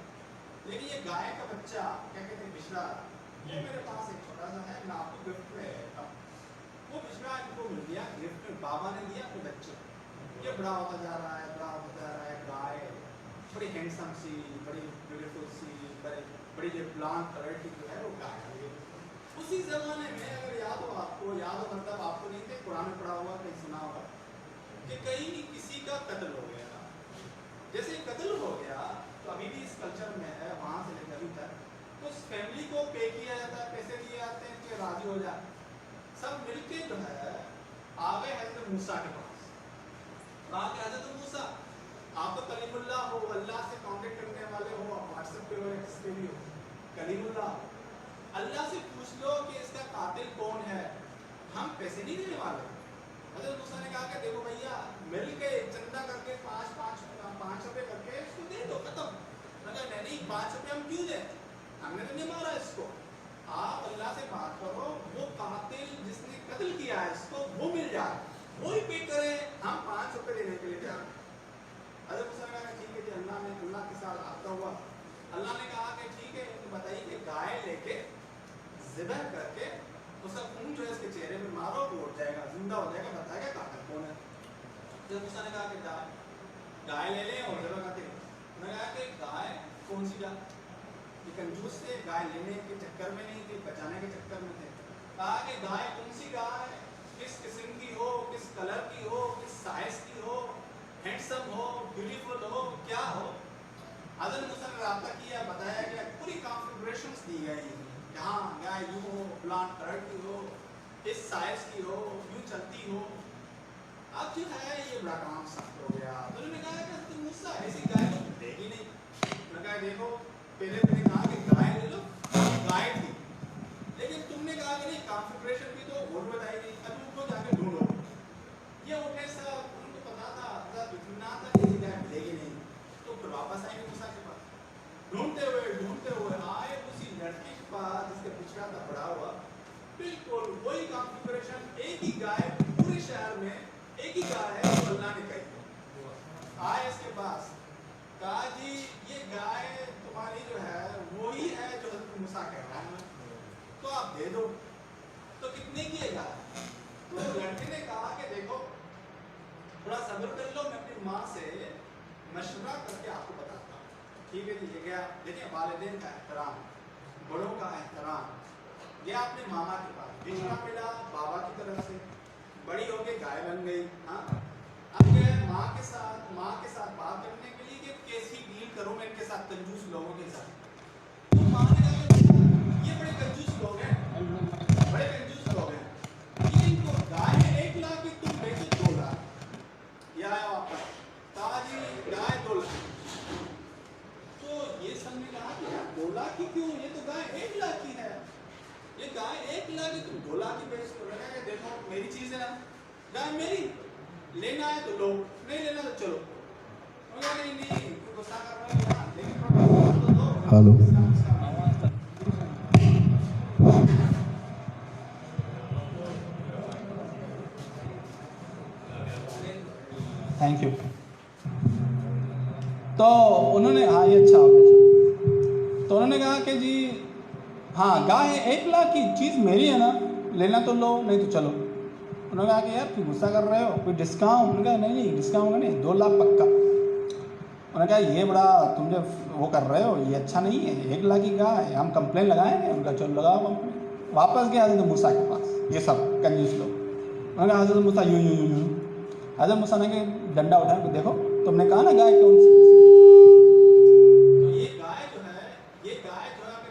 लेकिन ये गाय का बच्चा क्या कहते हैं बिछड़ा, वो मेरे पास एक छोटा सा है, मैं आपको गिफ्ट में देता हूँ। वो बिछड़ा इनको मिल गया गिफ्ट में, बाबा ने दिया अपने बच्चे। ये बड़ा होता जा रहा है, बड़ा होता जा रहा है, गाय बड़ी हैंडसम सी, बड़ी ब्यूटीफुल सी, बड़ी जो ब्लॉन्ड कलर की जो है वो गाय है। उसी जमाने में अगर याद हो आपको, याद हो मतलब आपको नहीं थे, कुरान में पढ़ा हुआ, कहीं सुना होगा कि कहीं किसी का कत्ल हो गया था। जैसे कत्ल हो गया तो अभी भी इस कल्चर में है, वहां से लेकर अभी तक तो उस फैमिली को पे किया जाता है, पैसे दिए जाते हैं कि राजी हो जाए। सब मिलके जो है आ गए हजरत मूसा के पास, कहा कि हजरत मूसा आप तो कलीमुल्लाह हो, अल्लाह से कांटेक्ट करने वाले हो, आप व्हाट्सएप पे हो, एक्स पे भी हो, कलीमुल्लाह हो, अल्लाह से पूछ लो कि इसका कातिल कौन है, हम पैसे नहीं देने वाले। हजरत मूसा ने कहा कि देखो भैया मिल के चंदा करके 5 रुपए करके इसको दे दो, खत्म। मगर नहीं 5 रुपए हम क्यों दें, हमने तो नहीं मारा इसको, आप अल्लाह से बात करो, वो कातिल जिसने कत्ल किया है इसको वो मिल जाए, वही पे करें, हम 5 रुपए देने के लिए तैयार। हजरत मूसा ने कहा ठीक है जी, अल्लाह के साथ आपका हुआ। अल्लाह ने कहा कि ठीक है तो बताइए कि गाय लेके ज़िबह करके उसका खून जो है इसके चेहरे पे मारो, वो उठ जाएगा, जिंदा हो जाएगा, बताएगा कातिल कौन है। हजरत मूसा ने कहा कि गाय ले लें और ज़िबह करके। उन्होंने कहा कि गाय कौन सी गाय, ये कंजूस थे, गाय लेने के चक्कर में नहीं थे, बचाने के चक्कर में थे। कहा कि गाय कौन सी गाय, किस किस्म की हो, किस कलर की हो, किस साइज की हो, हैंडसम हो, ब्यूटीफुल हो, क्या हो। हजरत मूसा ने राब्ता किया, बताया गया, पूरी कॉन्फ़िगरेशंस दी गई, यहाँ गाय यूँ हो, प्लांट कलर की हो, इस साइज की हो, यूँ चलती हो। अब जो है ये बड़ा काम सख्त हो गया। तो उन्होंने कहा कि हजरत मूसा ऐसी गाय तो देगी नहीं। उन्होंने कहा देखो पहले तुमने कहा कि गाय ले लो, गाय थी, लेकिन तुमने कहा कि नहीं कॉन्फ़िगरेशन भी तो और बताई नहीं, अब उनको जाके ढूंढो। ये उठे सब, उनको पता था इतना था कि गाय मिलेगी नहीं, तो फिर वापस आएंगे मूसा के पास, ढूंढते हुए आए उसी लड़के के पास जिसके पिछड़ा था पड़ा हुआ, बिल्कुल वही कॉन्फ़िगरेशन, एक ही गाय पूरे शहर में, एक ही गाय है जो अल्लाह ने कही। आए इसके पास, कहा जी ये गाय तुम्हारी जो है वही है जो हज़रत मूसा कह रहा है, तो आप दे दो। तो कितने की है गाय? तो लड़के ने कहा कि देखो थोड़ा सब्र कर लो, मैं अपनी माँ से मशवरा करके आपको बताता हूँ। ठीक है जी, ये गया, देखिए वालिदैन का एहतराम, बड़ों का एहतराम। गया अपने मामा के पास, रिश्ता मिला बाबा की तरफ से, बड़ी हो गई गाय बन गई। हाँ, अब गए माँ के साथ बात करने के लिए कि कैसी डील करूँ मैं इनके साथ, कंजूस लोगों के साथ। तो माँ ने कहा ये बड़े कंजूस लोग हैं, ये इनको गाय 1 लाख की, तुम बेचो 2 लाख। ये आया वापस, कहा जी गाय 2 लाख। तो ये सब ने कहा कि यार 2 लाख की क्यों, ये तो गाय 1 लाख की है, ये गाय 1 लाख की, तुम 2 लाख की बेच दो। लगा देखो मेरी चीज है ना, गाय मेरी, लेना है तो लो, नहीं लेना तो चलो। नहीं गुस्सा कर रहा है, हेलो थैंक यू। तो उन्होंने हाँ ये अच्छा हो गया। तो उन्होंने कहा कि जी हाँ गाय 1 लाख की चीज़ मेरी है ना, लेना तो लो नहीं तो चलो। उन्होंने कहा कि यार क्यों गुस्सा कर रहे हो, कोई डिस्काउंट? उन्होंने कहा नहीं डिस्काउंट नहीं, 2 लाख पक्का। उन्होंने कहा ये बड़ा तुम जो वो कर रहे हो ये अच्छा नहीं है, 1 लाख की गाय, हम कंप्लेन लगाएंगे। उनका चलो लगाओ कंप्लेन। वापस गया हजरत मूसा के पास, ये सब कंजूस लोग। उन्होंने कहा हजरत मूसा यूँ हजरत मूसा ने डंडा उठाया, देखो तुमने कहा ना गाय कौन सी,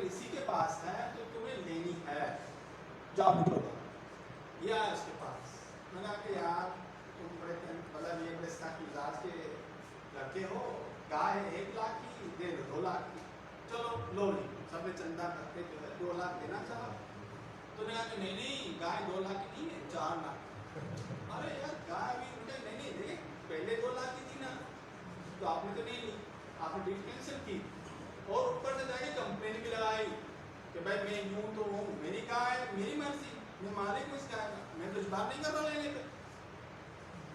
अगर इसी के पास है तो तुम्हें लेनी है, जाओ निकलो, ये आया उसके पास। मैंने कहा कि यार तुम बड़े मतलब ये बड़े सख्त मिजाज के लड़के हो, गाय 1 लाख की दे दो 2 लाख की, चलो लो ली, सब चंदा करके जो है 2 लाख देना चाहा। तो मैंने कहा कि नहीं नहीं गाय 2 लाख की नहीं है, 4 लाख। अरे यार गाय अभी मुझे नहीं देखिए पहले 2 लाख की थी ना, तो आपने तो नहीं ली, आपने डील कैंसिल की और ऊपर से जाके कंप्लेन भी लगाई कि भाई मैं यूं तो हूँ, मेरी गाय मेरी मर्जी, मैं मालिक हूँ इस गाय का, मैं तो इस बात नहीं कर रहा लेने पे।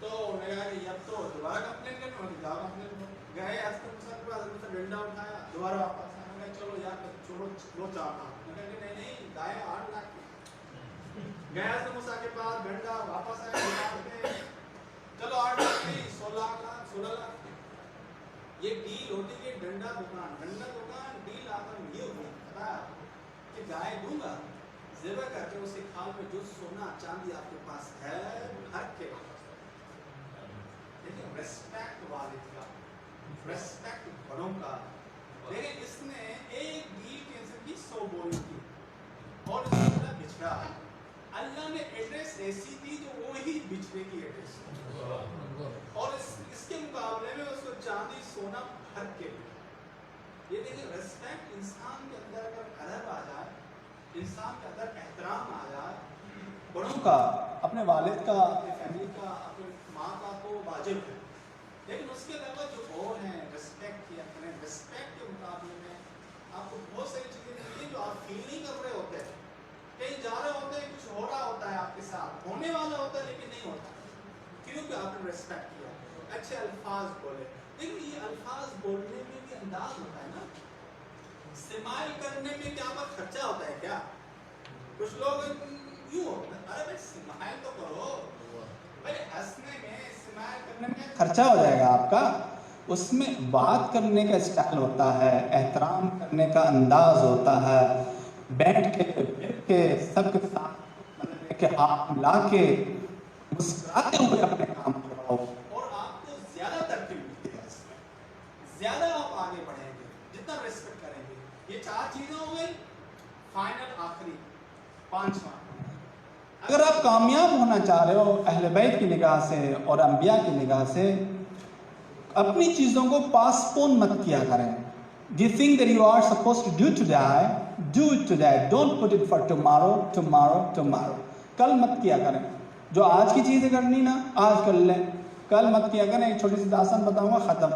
तो मैंने कहा कि अब तो दोबारा कंप्लेन करना होगी, जाओ कंप्लेन करो। गए हस्तर डंडा उठाया, दोबारा वापस आया, मैंने कहा चलो यार छोड़ो लो 4 लाख। मैंने कहा नहीं नहीं गाय 8 लाख की। गया हस्तर मूसा के पास, डंडा वापस आया, चलो 8 लाख नहीं 16 लाख। ये डील होती है डंडा दुकान डील आकर ये होती पता कि गाय दूंगा ज़िबा करके उसके खाल में जो सोना चांदी आपके पास है भर के वापस। देखिए रेस्पेक्ट वालिद का, रेस्पेक्ट बड़ों का। लेकिन इसने एक डील कैंसिल की 100 बोली की और इसने बिछड़ा। अल्लाह ने एड्रेस ऐसी दी जो वो ही बिछड़े की एड्रेस और इसके मुकाबले में उसको चांदी सोना भर के। ये देखिए रेस्पेक्ट इंसान के अंदर अगर अदब आ जाए, इंसान के अंदर एहतराम आ जाए, बड़ों का, अपने वालिद का, अपने फैमिली का, अपने माँ का तो वाजिब है। लेकिन उसके अलावा जो और हैं रेस्पेक्ट किया करें। रेस्पेक्ट के मुकाबले में आपको बहुत सारी चीज़ें मिलती हैं जो आप फील नहीं कर रहे होते हैं, कहीं जा रहे होते हैं, कुछ हो रहा होता है आपके साथ, होने वाला होता है लेकिन नहीं होता, क्योंकि आपने रेस्पेक्ट किया, अच्छे अल्फाज बोले। लेकिन ये अल्फाज बोलने में भी अंदाज होता है ना, स्माइल करने में क्या बात खर्चा होता है क्या? कुछ लोग यूं होता है, अरे भाई स्माइल तो करो भाई, हंसने में स्माइल करने में खर्चा हो जाएगा आपका। उसमें बात करने का स्टाइल होता है, एहतराम करने का अंदाज होता है, बैठ के सबके साथ मतलब के हाथ मिला के मुस्कुराते हुए अपने काम करो और आपको ज्यादा तरक्की मिलती है, इसमें ज्यादा आप आगे बढ़ेंगे जितना रेस्पेक्ट करेंगे। ये 4 चीजें हो गई। फाइनल आखिरी 5वां, अगर आप कामयाब होना चाह रहे हो अहले बैत की निगाह से और अंबिया की निगाह से, अपनी चीजों को पासपोन मत किया करें। The thing that you are supposed to do today, do it today. Don't put it for tomorrow. कल मत किया करें। जो आज की चीज़ें करनी ना आज कर लें, कल मत किया करें। एक छोटी सी दास्तान बताऊंगा, ख़त्म।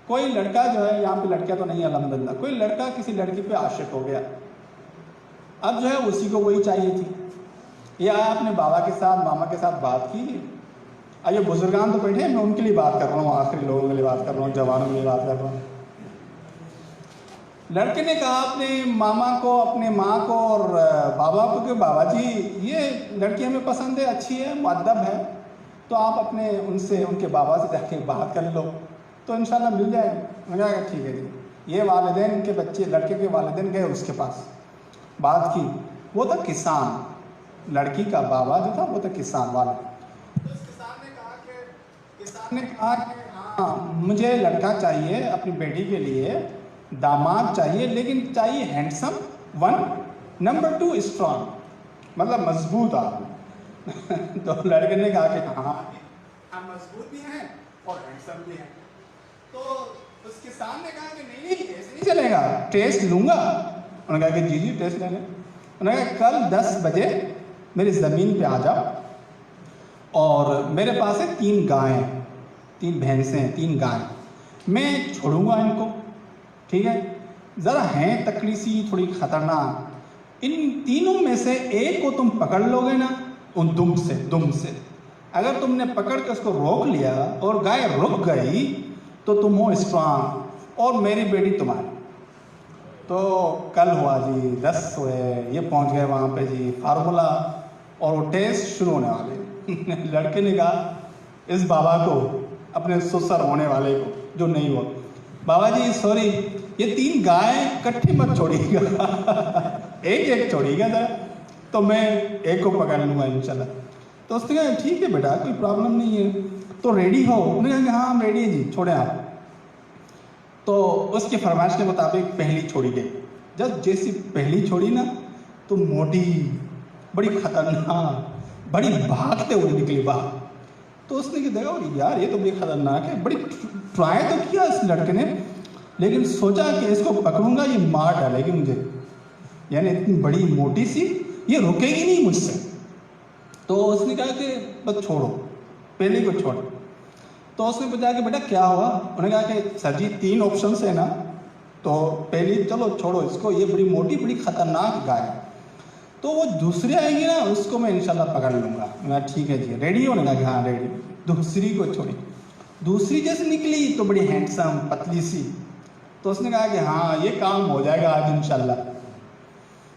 कोई लड़का जो है, यहाँ पे लड़कियाँ तो नहीं है अल्हम्दुलिल्लाह, कोई लड़का किसी लड़की पे आशिक हो गया, अब जो है उसी को वही चाहिए थी। ये आया अपने बाबा के साथ मामा के साथ बात की। ये बुजुर्गान तो बैठे, मैं उनके लिए बात कर रहा हूँ, आखिरी लोगों के लिए बात कर रहा हूँ, जवानों के लिए बात कर रहा हूँ। लड़के ने कहा अपने मामा को, अपने माँ को और बाबा को कि बाबा जी ये लड़की हमें पसंद है, अच्छी है, मुअद्दब है, तो आप अपने उनसे, उनके बाबा से जाके बात कर लो तो इंशाल्लाह मिल जाएगी। मैंने कहा ठीक है जी। ये वालिदैन के बच्चे, लड़के के वालिदैन गए उसके पास, बात की। वो था किसान, लड़की का बाबा जो था वो था किसान वाला। तो उस किसान ने कहा कि हाँ मुझे लड़का चाहिए अपनी बेटी के लिए, दामाद चाहिए, लेकिन चाहिए हैंडसम 1, नंबर 2 स्ट्रॉन्ग, मतलब मजबूत आदमी। तो लड़के ने कहा कि हाँ हम मजबूत भी हैं और हैंडसम भी हैं। तो उस किसान ने कहा कि नहीं ऐसे नहीं चलेगा, टेस्ट लूंगा। उन्होंने कहा कि जी टेस्ट ले लें। उन्होंने कहा कल 10 बजे मेरी ज़मीन पे आ जाओ और मेरे पास है 3 गायें, 3 भैंसें हैं, 3 गायें, मैं छोड़ूंगा इनको, ठीक है। ज़रा हैं तकड़ी सी, थोड़ी ख़तरनाक। इन तीनों में से एक को तुम पकड़ लोगे ना, उन दुम से अगर तुमने पकड़ के उसको रोक लिया और गाय रुक गई तो तुम हो स्ट्रांग और मेरी बेटी तुम्हारी। तो कल हुआ जी 10 हुए, ये पहुंच गए वहाँ पे जी फार्मूला और वो टेस्ट शुरू होने वाले। लड़के ने कहा इस बाबा को, अपने ससुर होने वाले को जो नहीं हुआ, बाबा जी सॉरी ये 3 गाय इकट्ठी मत छोड़िएगा, एक छोड़िएगा जरा, तो मैं एक को पकड़ लूँगा इंशाल्लाह। तो उसने कहा ठीक है बेटा कोई प्रॉब्लम नहीं है, तो रेडी हो? उन्होंने कहा हाँ हम रेडी है जी, छोड़ें आप। तो उसकी फरमाइश के मुताबिक पहली छोड़ी गई, जब जैसी पहली छोड़ी ना तो मोटी, बड़ी खतरनाक, बड़ी भागते हुए निकली बाहर। तो उसने क्या देखा, और यार ये तो बड़ी खतरनाक है, बड़ी ट्राई तो किया इस लड़के ने, लेकिन सोचा कि इसको पकड़ूंगा ये मार डालेगी मुझे, यानी इतनी बड़ी मोटी सी, ये रुकेगी नहीं मुझसे। तो उसने कहा कि बस छोड़ो, पहले को छोड़ो। तो उसने पूछा कि बेटा क्या हुआ? उन्होंने कहा कि सर जी 3 ऑप्शन है ना, तो पहली चलो छोड़ो इसको, ये बड़ी मोटी बड़ी खतरनाक गाय है, तो वो दूसरी आएगी ना उसको मैं इंशाल्लाह पकड़ लूँगा। मैं ठीक है जी, रेडी हो? ना कि हाँ रेडी। दूसरी को छोड़ी, दूसरी जैसे निकली तो बड़ी हैंडसम पतली सी, तो उसने कहा कि हाँ ये काम हो जाएगा आज इंशाल्लाह।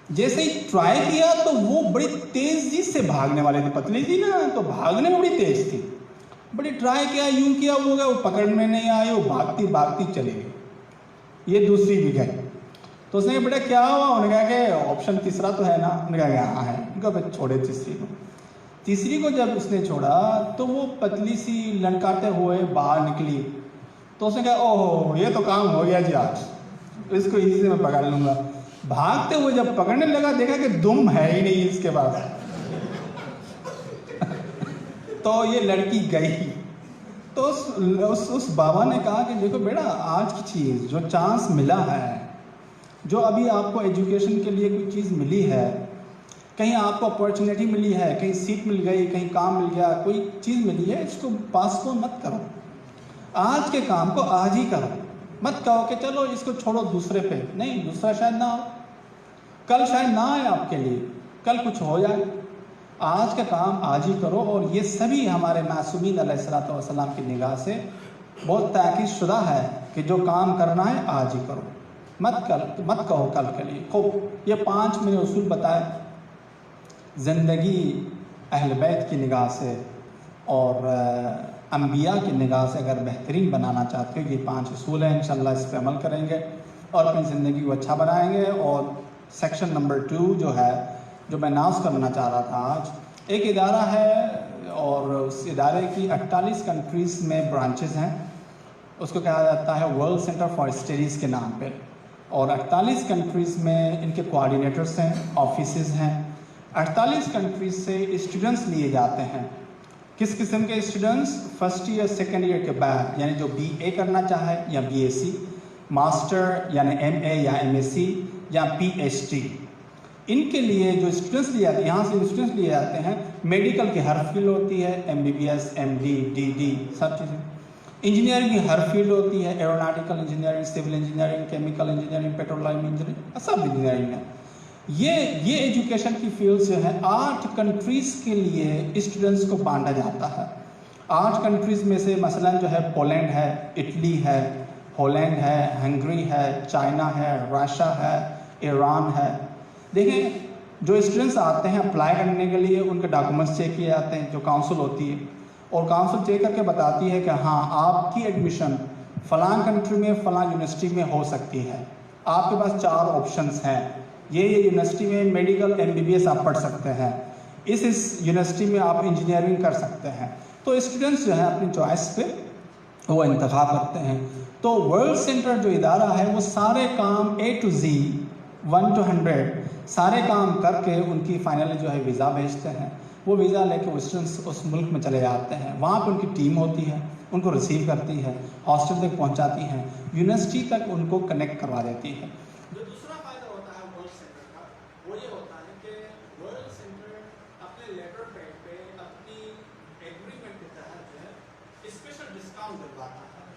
जैसे ही ट्राई किया तो वो बड़ी तेजी से भागने वाले थे, पतली थी ना तो भागने में बड़ी तेज थी, बड़ी ट्राई किया, यूं किया, वो गया, वो पकड़ में नहीं आई, वो भागती भागती चली गई। ये दूसरी भी गई। तो उसने कहा बेटा क्या हुआ? उन्होंने कहा कि ऑप्शन तीसरा तो है ना? उन्होंने कहा कि हाँ है। उनका भाई छोड़े तीसरी को। तीसरी को जब उसने छोड़ा तो वो पतली सी ललकारते हुए बाहर निकली। तो उसने कहा ओहो ये तो काम हो गया जी आज, इसको इजी से मैं पकड़ लूंगा। भागते हुए जब पकड़ने लगा देखा कि दुम है ही नहीं इसके पास। तो ये लड़की गई। तो उस बाबा ने कहा कि देखो बेटा आज की चीज़ जो चांस मिला है, जो अभी आपको एजुकेशन के लिए कोई चीज़ मिली है, कहीं आपको अपॉर्चुनिटी मिली है, कहीं सीट मिल गई, कहीं काम मिल गया, कोई चीज़ मिली है, इसको पासपोन मत करो। आज के काम को आज ही करो, मत कहो कि चलो इसको छोड़ो दूसरे पे। नहीं, दूसरा शायद ना हो, कल शायद ना आए आपके लिए, कल कुछ हो जाए। आज का काम आज ही करो। और ये सभी हमारे मासूमीन अलैहिस्सलातु वस्सलाम की निगाह से बहुत ताकीद शुदा है कि जो काम करना है आज ही करो, मत कहो कल के लिए। खूब ये 5 मैंने उसूल बताए ज़िंदगी अहल बैत की निगाह से और अंबिया की निगाह से अगर बेहतरीन बनाना चाहते हो, ये 5 उसूल हैं। इंशाल्लाह इस पर अमल करेंगे और अपनी ज़िंदगी को अच्छा बनाएंगे। और सेक्शन नंबर 2 जो है, जो मैं अनाउंस करना चाह रहा था आज, एक इदारा है और उस इदारे की 48 कंट्रीज़ में ब्रांचेस हैं। उसको कहा जाता है वर्ल्ड सेंटर फॉर स्टडीज़ के नाम पे, और 48 कंट्रीज़ में इनके कोऑर्डिनेटर्स हैं, ऑफिसेज़ हैं। 48 कंट्रीज़ से स्टूडेंट्स लिए जाते हैं। किस किस्म के students? First year second year के बाद, यानी जो BA करना चाहे या BSc, मास्टर यानी MA या MSc या PhD, इनके लिए जो स्टूडेंट्स लिए जाते हैं, यहाँ से स्टूडेंट्स लिए जाते हैं। मेडिकल की हर फील्ड होती है, MBBS MD DD सब चीज़ें। इंजीनियरिंग की हर फील्ड होती है, aeronautical engineering, civil engineering, chemical engineering, petroleum engineering, सब इंजीनियरिंग है। ये एजुकेशन की फील्ड जो है 8 कंट्रीज़ के लिए स्टूडेंट्स को बांटा जाता है। 8 कंट्रीज़ में से मसलन जो है पोलैंड है, इटली है, हॉलैंड है, हंगरी है, चाइना है, रशिया है, ईरान है। देखें, जो स्टूडेंट्स आते हैं अप्लाई करने के लिए, उनके डॉक्यूमेंट्स चेक किए जाते हैं, जो काउंसिल होती है, और काउंसिल चेक करके बताती है कि हाँ आपकी एडमिशन फ़लाँ कंट्री में फ़लाँ यूनिवर्सिटी में हो सकती है। आपके पास 4 ऑप्शंस हैं, ये यूनिवर्सिटी में मेडिकल MBBS आप पढ़ सकते हैं, इस यूनिवर्सिटी में आप इंजीनियरिंग कर सकते हैं। तो स्टूडेंट्स जो है अपनी चॉइस पे वो इंतखाब करते हैं। तो वर्ल्ड सेंटर जो इदारा है वो सारे काम A to Z 1 to 100 सारे काम करके उनकी फाइनली जो है वीज़ा भेजते हैं। वो वीज़ा लेके वो स्टूडेंट्स उस मुल्क में चले जाते हैं। वहाँ पर उनकी टीम होती है, उनको रिसीव करती है, हॉस्टल तक पहुँचाती है, यूनिवर्सिटी तक उनको कनेक्ट करवा देती है। जो दूसरा फायदा होता है वर्ल्ड सेंटर का, वो ये होता है कि वर्ल्ड सेंटर अपने लेटर पैड पे अपनी एग्रीमेंट के तहत जो है स्पेशल डिस्काउंट दिलवाता है।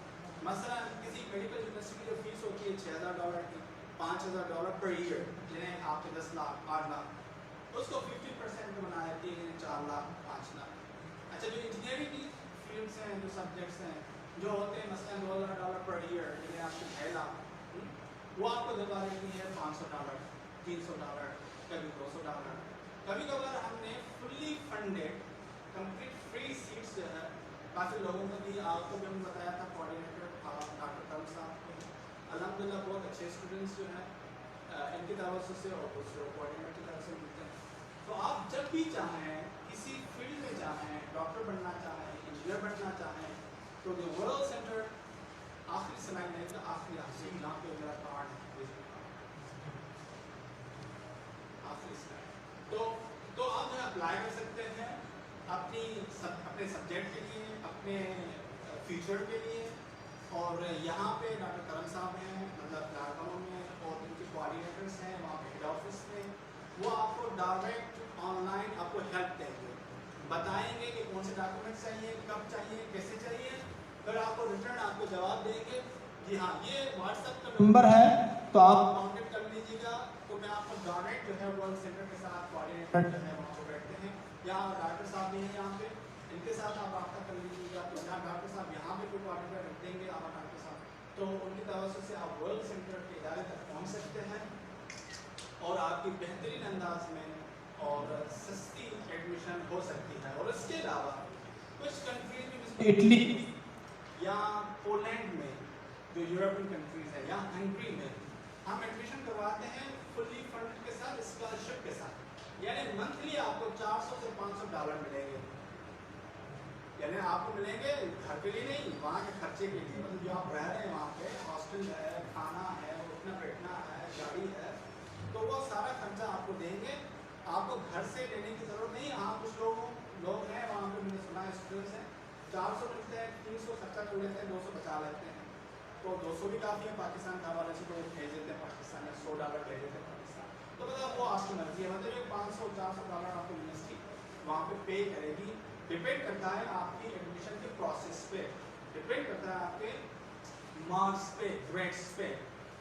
मसलन किसी मेडिकल यूनिवर्सिटी की जो फीस होती है $6,000 की, $5,000 पर ईयर, जिन्हें आपके 10 लाख 8 लाख, उसको 50% में बना देती है, 4 लाख 5 लाख। अच्छा, जो इंजीनियरिंग की फील्ड्स हैं, जो सब्जेक्ट्स हैं, जो होते हैं मसलन $2,000 पर ईयर, जिन्हें आपके 6 लाख, वो आपको दिलवा देती है $500, $300, कभी $200। कभी कभार हमने fully funded complete free seats जो है काफ़ी लोगों को दी। आपको भी हमने बताया था कोऑर्डिनेटर डॉक्टर तल साहब को, अल्हम्दुलिल्लाह बहुत अच्छे स्टूडेंट्स जो हैं इनकी तरफ से और दूसरे कोऑर्डिनेटर की तरफ से मिलते हैं। तो आप जब भी चाहें, किसी फील्ड में चाहें, डॉक्टर बनना चाहें, इंजीनियर बनना चाहें, तो जो वर्ल्ड सेंटर आखिरी समय नहीं था, आखिरी जहाँ पे मेरा कार्ड اپلائی کر سکتے ہیں اپنے سبجیکٹ کے لیے، اپنے فیوچر کے لیے. اور یہاں پہ ڈاکٹر کرم صاحب ہیں مطلب لاڑکانوں میں، اور ان کے کوآرڈینیٹرس ہیں وہاں پہ ہیڈ آفس میں. وہ آپ کو ڈائریکٹ آن لائن آپ کو ہیلپ دیں گے، بتائیں گے کہ کون سے ڈاکومنٹ چاہیے، کب چاہیے، کیسے چاہیے. پھر آپ کو ریٹرن آپ کو جواب دیں گے. جی ہاں، یہ واٹس ایپ کا نمبر ہے تو آپ کانٹیکٹ کر لیجیے گا. تو میں آپ کو ڈائریکٹ جو ہے ورلڈ سینٹر کے ساتھ کوآرڈینیٹر جو ہے وہاں پہ بیٹھتے ہیں. یہاں ڈاکٹر صاحب بھی ہیں یہاں پہ، ان کے ساتھ آپ رابطہ کر لیجیے گا. تو جہاں ڈاکٹر صاحب یہاں پہ کوئی کوآرڈینیٹر رکھ دیں گے آپ ڈاکٹر صاحب، تو ان کی توسط سے آپ ورلڈ سینٹر کے ادارے تک پہنچ سکتے ہیں اور آپ کی بہترین انداز میں اور سستی ایڈمیشن ہو سکتی ہے. اور اس کے علاوہ کچھ کنٹریز میں اٹلی یا پولینڈ میں جو یورپین کنٹریز ہے یا ہنگری میں ہم ایڈمیشن کرواتے ہیں فلی فنڈ کے ساتھ، اسکالرشپ کے ساتھ. یعنی منتھلی آپ کو $400 سے $500 ملیں گے. یعنی آپ کو ملیں گے گھر کے لیے نہیں، وہاں کے خرچے کے لیے. مطلب جو آپ رہ رہے ہیں وہاں پہ، ہاسٹل ہے، کھانا ہے، اٹھنا بیٹھنا ہے، گاڑی ہے، تو وہ سارا خرچہ آپ کو دیں گے. آپ کو گھر سے لینے کی ضرورت نہیں. ہاں کچھ لوگ ہیں وہاں پہ، میں نے سنا ہے اسٹوڈنٹس ہیں 400 ملتے ہیں، 300 خرچہ کر لیتے ہیں، 200 بچا لیتے ہیں. تو 200 بھی کافی ہے پاکستان کے حوالے سے، تو بھیج دیتے ہیں پاکستان میں، $100 بھیج دیتے ہیں پاکستان. تو مطلب وہ آپ کی مرضی ہے، مطلب یہ $500-400 آپ کو یونیورسٹی وہاں پہ پے کرے گی. ڈپینڈ کرتا ہے آپ کی ایڈمیشن کے پروسیس پہ، ڈپینڈ کرتا ہے آپ کے مارکس پہ، گریڈس پہ.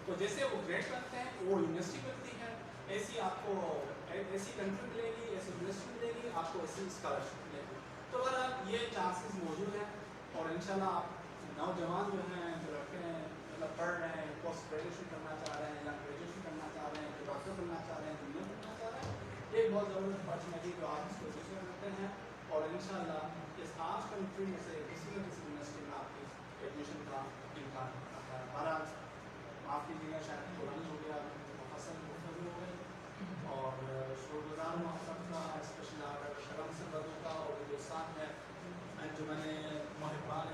تو جیسے وہ گریڈ کرتے ہیں وہ یونیورسٹی ملتی ہے، ایسی آپ کو ایسی کنٹری ملے گی، ایسی یونیورسٹی ملے گی، آپ کو ایسی اسکالرشپ ملے گی. تو بہرحال یہ چانسز موجود ہیں. اور انشاءاللہ آپ نوجوان جو ہیں، جو رکھتے ہیں مطلب پڑھ رہے ہیں، پوسٹ گریجویشن کرنا چاہ رہے ہیں یا گریجویشن کرنا چاہ رہے ہیں، جو ڈاکٹر بننا چاہ رہے ہیں، انجینئر بننا چاہ رہے ہیں، یہ بہت ضرورت اپارچونیٹی جو آپ اس کو دوسرے کرتے ہیں. اور انشاءاللہ اس 5 کنٹری میں سے کسی نہ کسی یونیورسٹی میں آپ کی ایڈمیشن کا امکان ہوتا ہے. بہرحال معاف کیجیے گا، شاید پرانی ہو گیا، مفصل گفتگو ہو گئی. اور شکر گزار ہوں آپ سب کا، اسپیشلی ڈاکٹر کرم سروروں کا اور جو ساتھ ہے انجمن محبان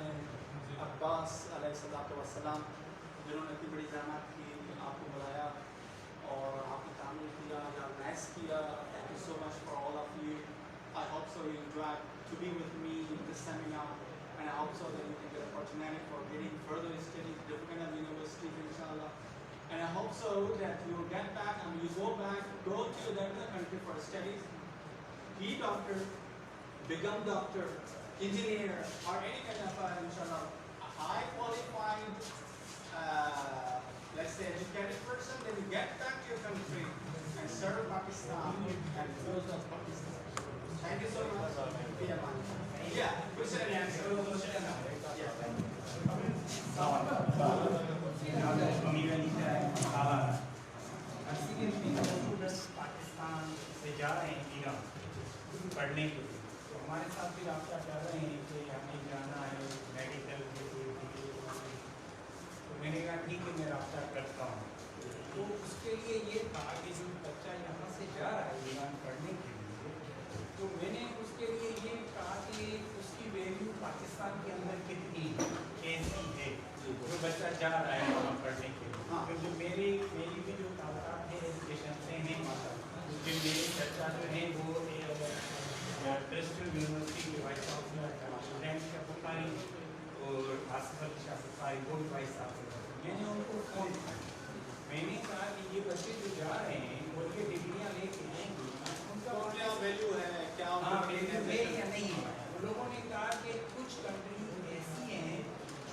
عباس علیہ السلام، جنہوں نے اتنی بڑی زحمت کی، آپ کو بلایا اور آپ نے تعمیر کیا یا آرگنائز کیا. Thank you so much for all of you. I hope so you enjoy to be with me in this seminar, and I hope so that you can get opportunity for getting further study at different universities, inshallah. And I hope so that you will get back and you go to that country for studies, be doctor, become doctor, engineer, or any kind of, inshallah, a high qualified, let's say educated person. Then you get back to your country and serve Pakistan and build up Pakistan. Thank you so much. Yeah, question and answer. Yeah. Pakistan سے جا رہے ہیں ایران پڑھنے کے لیے، تو ہمارے ساتھ بھی رابطہ کر رہے ہیں کہ ہمیں جانا ہے میڈیکل کے لیے. تو میں نے کہا ٹھیک ہے، میں رابطہ کرتا ہوں. تو اس کے لیے یہ تھا کہ جو بچہ یہاں سے جا رہا ہے ایران پڑھنے کے لیے، تو میں نے اس کے لیے یہ کہا کہ اس کی ویلیو پاکستان کے اندر کتنی کیسی ہے جو بچہ جا رہا ہے وہاں پڑھنے کے لیے. کیونکہ میری بھی جو تعلقات ہیں ایجوکیشن سے ہیں، کہ میرے چچا جو ہیں وہ کرسچن یونیورسٹی کے وائس چانسلر بخاری اور آصف علی شاہ بخاری وہ بھی وائس چانسلر. میں نے ان کو فون کیا، میں نے کہا کہ یہ بچے جو جا رہے ہیں وہ یہ ڈگریاں لے کے آئیں گے، ان کا کیا ویلیو ہے، کیا ویلیو ہے یا نہیں ہے. لوگوں نے کہا کہ کچھ کنٹریز ایسی ہیں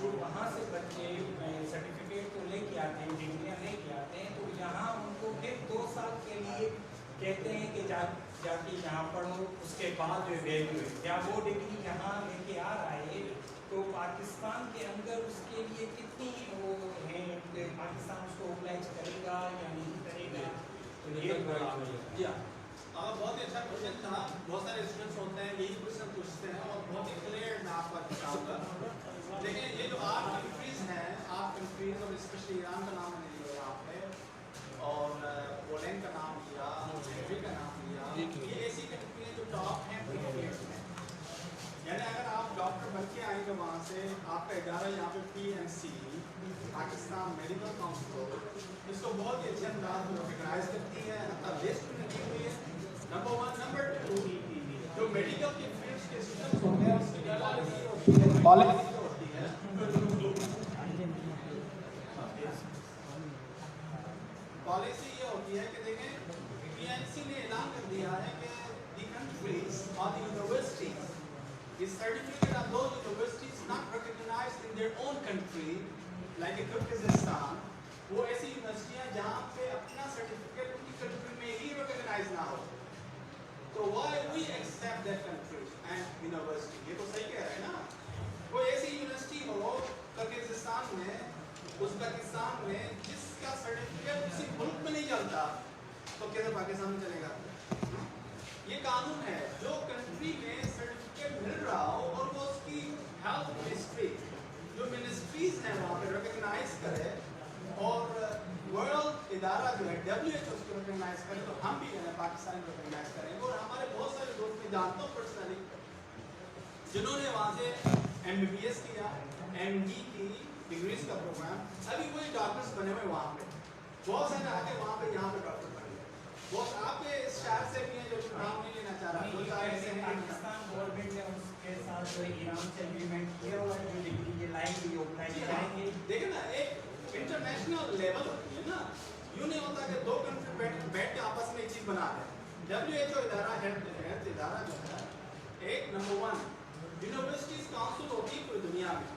جو وہاں سے بچے سرٹیفکیٹ تو لے کے آتے ہیں، ڈگریاں لے کے آتے ہیں، تو یہاں ان کو پھر 2 سال کے لیے کہتے ہیں کہ جا کے یہاں پڑھو، اس کے بعد جو ویلیو ہے کیا وہ ڈگری یہاں لے کے آ رہا ہے تو پاکستان کے اندر اس کے لیے کتنی وہ ہیں، پاکستان اس کو اوبلائز کرے گا یا نہیں کرے گا. تو یہ بہت ہی اچھا کوشچن تھا. بہت سارے اسٹوڈنٹس ہوتے ہیں یہی کوشچن پوچھتے ہیں اور بہت ہی کلیئر میں آپ کا بتاؤں گا. لیکن یہ جو 8 کنٹریز ہیں، 8 کنٹریز اور اسپیشلی ایران کا نام میں نے لیا یہاں پہ، اور پولینڈ کا نام لیا، ہنگری کا نام لیا، یہ ایسی کنٹری ہیں جو ٹاپ ہیں ایئرس میں. یعنی اگر آپ ڈاکٹر بن کے آئیں گے وہاں سے، آپ کا ادارہ یہاں پہ PMC پاکستان میڈیکل کاؤنسل اس کو بہت ہی اچھے انداز میں ریکگنائز کرتی ہے، حتیٰ لسٹ میں لکھی ہوئی ہے. نمبر 1. نمبر 2، पॉलिसी होती है, पॉलिसी ये होती है कि देखें पीएनसी ने ऐलान कर दिया है कि द कंट्रीज और द यूनिवर्सिटीज इस certificate of those universities not recognized in their own country like Kyrgyzstan, वो ऐसी यूनिवर्सिटियां जहां पे अपना सर्टिफिकेट उनकी कंट्री में ही रिकॉग्नाइज ना हो, तो why we accept that countries and university. ये तो सही कह रहे हैं ना, कोई ऐसी यूनिवर्सिटी हो किर्गिस्तान में, उज़्बेकिस्तान में, जिसका सर्टिफिकेट किसी मुल्क में नहीं चलता, तो कैसे पाकिस्तान में चलेगा? ये कानून है, जो कंट्री में सर्टिफिकेट मिल रहा हो और वो उसकी हेल्थ मिनिस्ट्री, जो मिनिस्ट्रीज हैं वहाँ पे रिकॉग्नाइज करे और वर्ल्ड इदारा जो है WHO उसको रिकॉग्नाइज करे, तो हम भी पाकिस्तान को रिकॉग्नाइज करेंगे। और हमारे बहुत सारे दोस्त मैं जानता हूँ पर्सनली जिन्होंने वहाँ से MBBS किया, MD की डिग्रीज का प्रोग्राम, अभी वही डॉक्टर्स बने हुए वहाँ पे, बहुत सारे आके वहाँ पे यहाँ पे डॉक्टर बन गए। बहुत आपके इस शहर से भी हैं जो नाम नहीं लेना चाह रहा, कोई ऐसे हैं पाकिस्तान गवर्नमेंट ने उसके साथ जो ईरान से एग्रीमेंट किया हुआ है, जो डिग्री ये लाएंगे, ये अप्लाई कराएंगे। देखिए ना, एक इंटरनेशनल लेवल होती है ना, यूँ नहीं होता कि दो कंट्री बैठ के आपस में एक चीज़ बना रहे हैं। WHO इदारा, हेल्थ इदारा जो है, एक नंबर 1 यूनिवर्सिटीज काउंसिल होती है पूरी दुनिया में,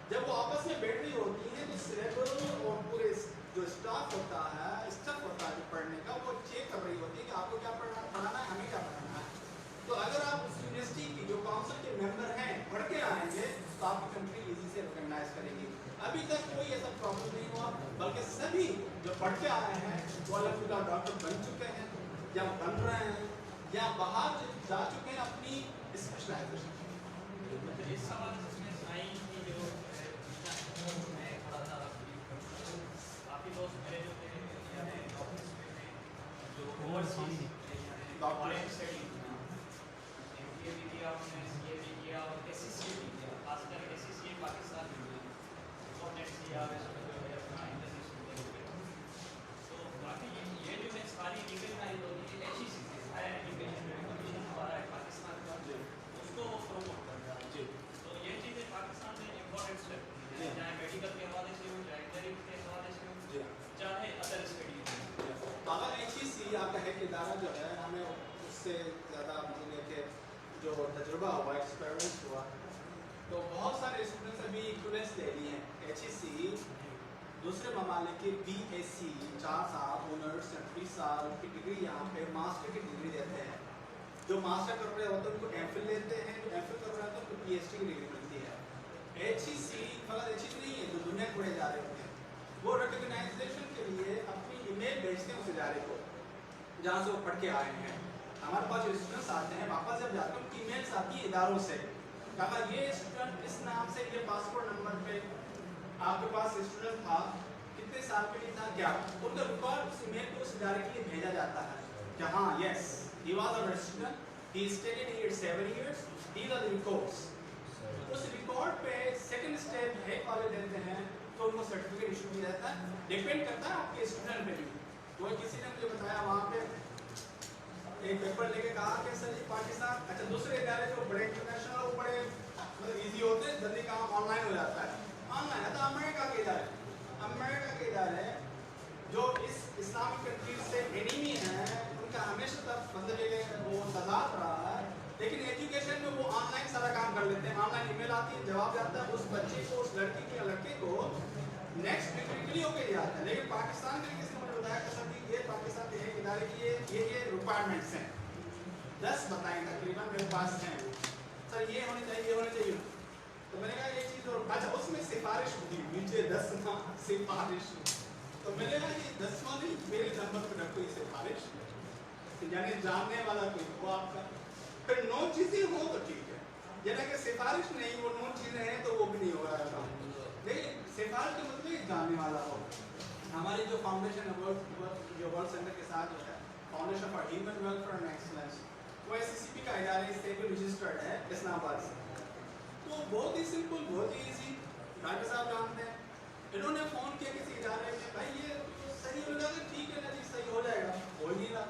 जब वो आपस में बैठ रही होती है तो सिलेबस और पूरे जो स्टाफ होता है, स्टाफ होता है जो पढ़ने का, वो चेक कर रही होती है कि आपको क्या पढ़ाना है, हमें क्या पढ़ाना है। तो अगर आप उस यूनिवर्सिटी की जो काउंसिल के मेंबर हैं पढ़ के आएंगे तो आपकी कंट्री इजी से रिकॉग्नाइज करेगी। अभी तक कोई ऐसा प्रॉब्लम नहीं हुआ, बल्कि सभी जो पढ़ के आए हैं वो अल्हम्दुलिल्लाह डॉक्टर बन चुके हैं या बन रहे हैं या बाहर जा चुके हैं अपनी स्पेशलाइजेशन। इस सवाल जिसमें साइंस की जो मैं खड़ा था, काफ़ी दोस्त मेरे जो थे ऑफिस में थे जो ओवरसीज फॉरेन स्टडी MBA भी किया, उन्होंने CA भी किया और SCCA भी किया, खासकर SCCA पाकिस्तान में नेट किया जो है अपना इंटरनेशनल लेवल पे। तो बाकी ये जो है सारी रिकॉग्नाइज होती है HEC से, हायर एजुकेशन कमीशन हमारा है पाकिस्तान का, उसको प्रमोट करता है। तो ये चीज़ें पाकिस्तान में इम्पोर्टेंट स्टेप है, चाहे मेडिकल के हवाले से हो, चाहे इंजीनियरिंग के हवाले से हो, चाहे अदर स्टडी हो। तो अगर HEC आपका हेड इदारा जो है, हमें उससे ज़्यादा महीने के जो तजुर्बा हुआ, एक्सपेरिमेंस हुआ, तो बहुत सारे स्टूडेंट्स अभी इक्विवेलेंस ले लिए हैं। HEC दूसरे ममालिक के BSc 4 साल ऑनर्स या 3 साल की डिग्री यहाँ पे मास्टर की डिग्री देते हैं। जो मास्टर कर रहे होते हैं उनको MPhil लेते हैं, जो MPhil कर रहे होते हैं उनको PhD की डिग्री मिलती है। HEC फकत HEC नहीं है जो दुनिया पढ़े जा रहे होते हैं, वो रिकॉग्नाइजेशन के लिए अपनी ईमेल भेजते हैं उस इदारे को जहाँ से वो पढ़ के आए हैं। हमारे पास जो स्टूडेंट्स आते हैं वापस जब जाते हैं उनकी ईमेल्स आती है इदारों से, कहा ये स्टूडेंट इस नाम से, ये पासपोर्ट नंबर पे आपके पास स्टूडेंट था, कितने साल के लिए था, क्या उनका रिकॉर्ड उस ईमेल को उस इदारे के लिए भेजा जाता है कि हाँ yes he was our student, he studied here 7 years, these are the records। उस रिकॉर्ड पे सेकंड स्टेप है कॉलेज देते हैं तो उनको सर्टिफिकेट इशू किया जाता है। डिपेंड करता है आपके स्टूडेंट पे भी। तो किसी ने मुझे बताया वहाँ पे एक पेपर लेके कहा कि सर जी पाकिस्तान, अच्छा दूसरे इदारे जो बड़े इंटरनेशनल और बड़े मतलब ईजी होते हैं, जल्दी काम ऑनलाइन हो जाता है, ऑनलाइन है। तो अमेरिका के इदारे जो इस इस्लामिक कंट्रीज से एनिमी हैं, उनका हमेशा तक मतलब ये वो तजाद रहा है, लेकिन एजुकेशन में वो ऑनलाइन सारा काम कर लेते हैं। ऑनलाइन ईमेल आती है, जवाब जाता है, उस बच्चे को, उस लड़की के या लड़के को नेक्स्ट डिग्री के लिए होके जाता है। लेकिन पाकिस्तान के किसी ने मुझे बताया कि सर ये पाकिस्तान के एक इदारे की ये रिक्वायरमेंट्स हैं, 10 बताएं तकरीबन मेरे पास हैं, सर ये होने चाहिए, ये होने चाहिए। तो मैंने कहा ये चीज़, और अच्छा उसमें सिफारिश होती है नीचे 10 सिफारिश, तो मैंने कहा ये 10वां नहीं, मेरे नंबर पर रखो ये सिफारिश, यानी जानने वाला कोई हो आपका। फिर 9 चीज़ें हो तो ठीक है, यानी कि सिफारिश नहीं, वो 9 चीज़ें हैं तो वो भी नहीं हो रहा है। लेकिन सिफारिश का मतलब जानने वाला हो। हमारी जो फाउंडेशन है जो वर्ल्ड सेंटर के साथ जो है, foundation for human welfare and excellence, वो SCCP का इदारे से भी रजिस्टर्ड है इस्लामाबाद से। तो बहुत ही सिंपल, बहुत ही ईजी, डॉक्टर साहब जानते हैं। इन्होंने फ़ोन किया किसी इदारे में, भाई ये तो सही हो जाएगा, ठीक है ना जी सही हो जाएगा, हो ही नहीं रहा।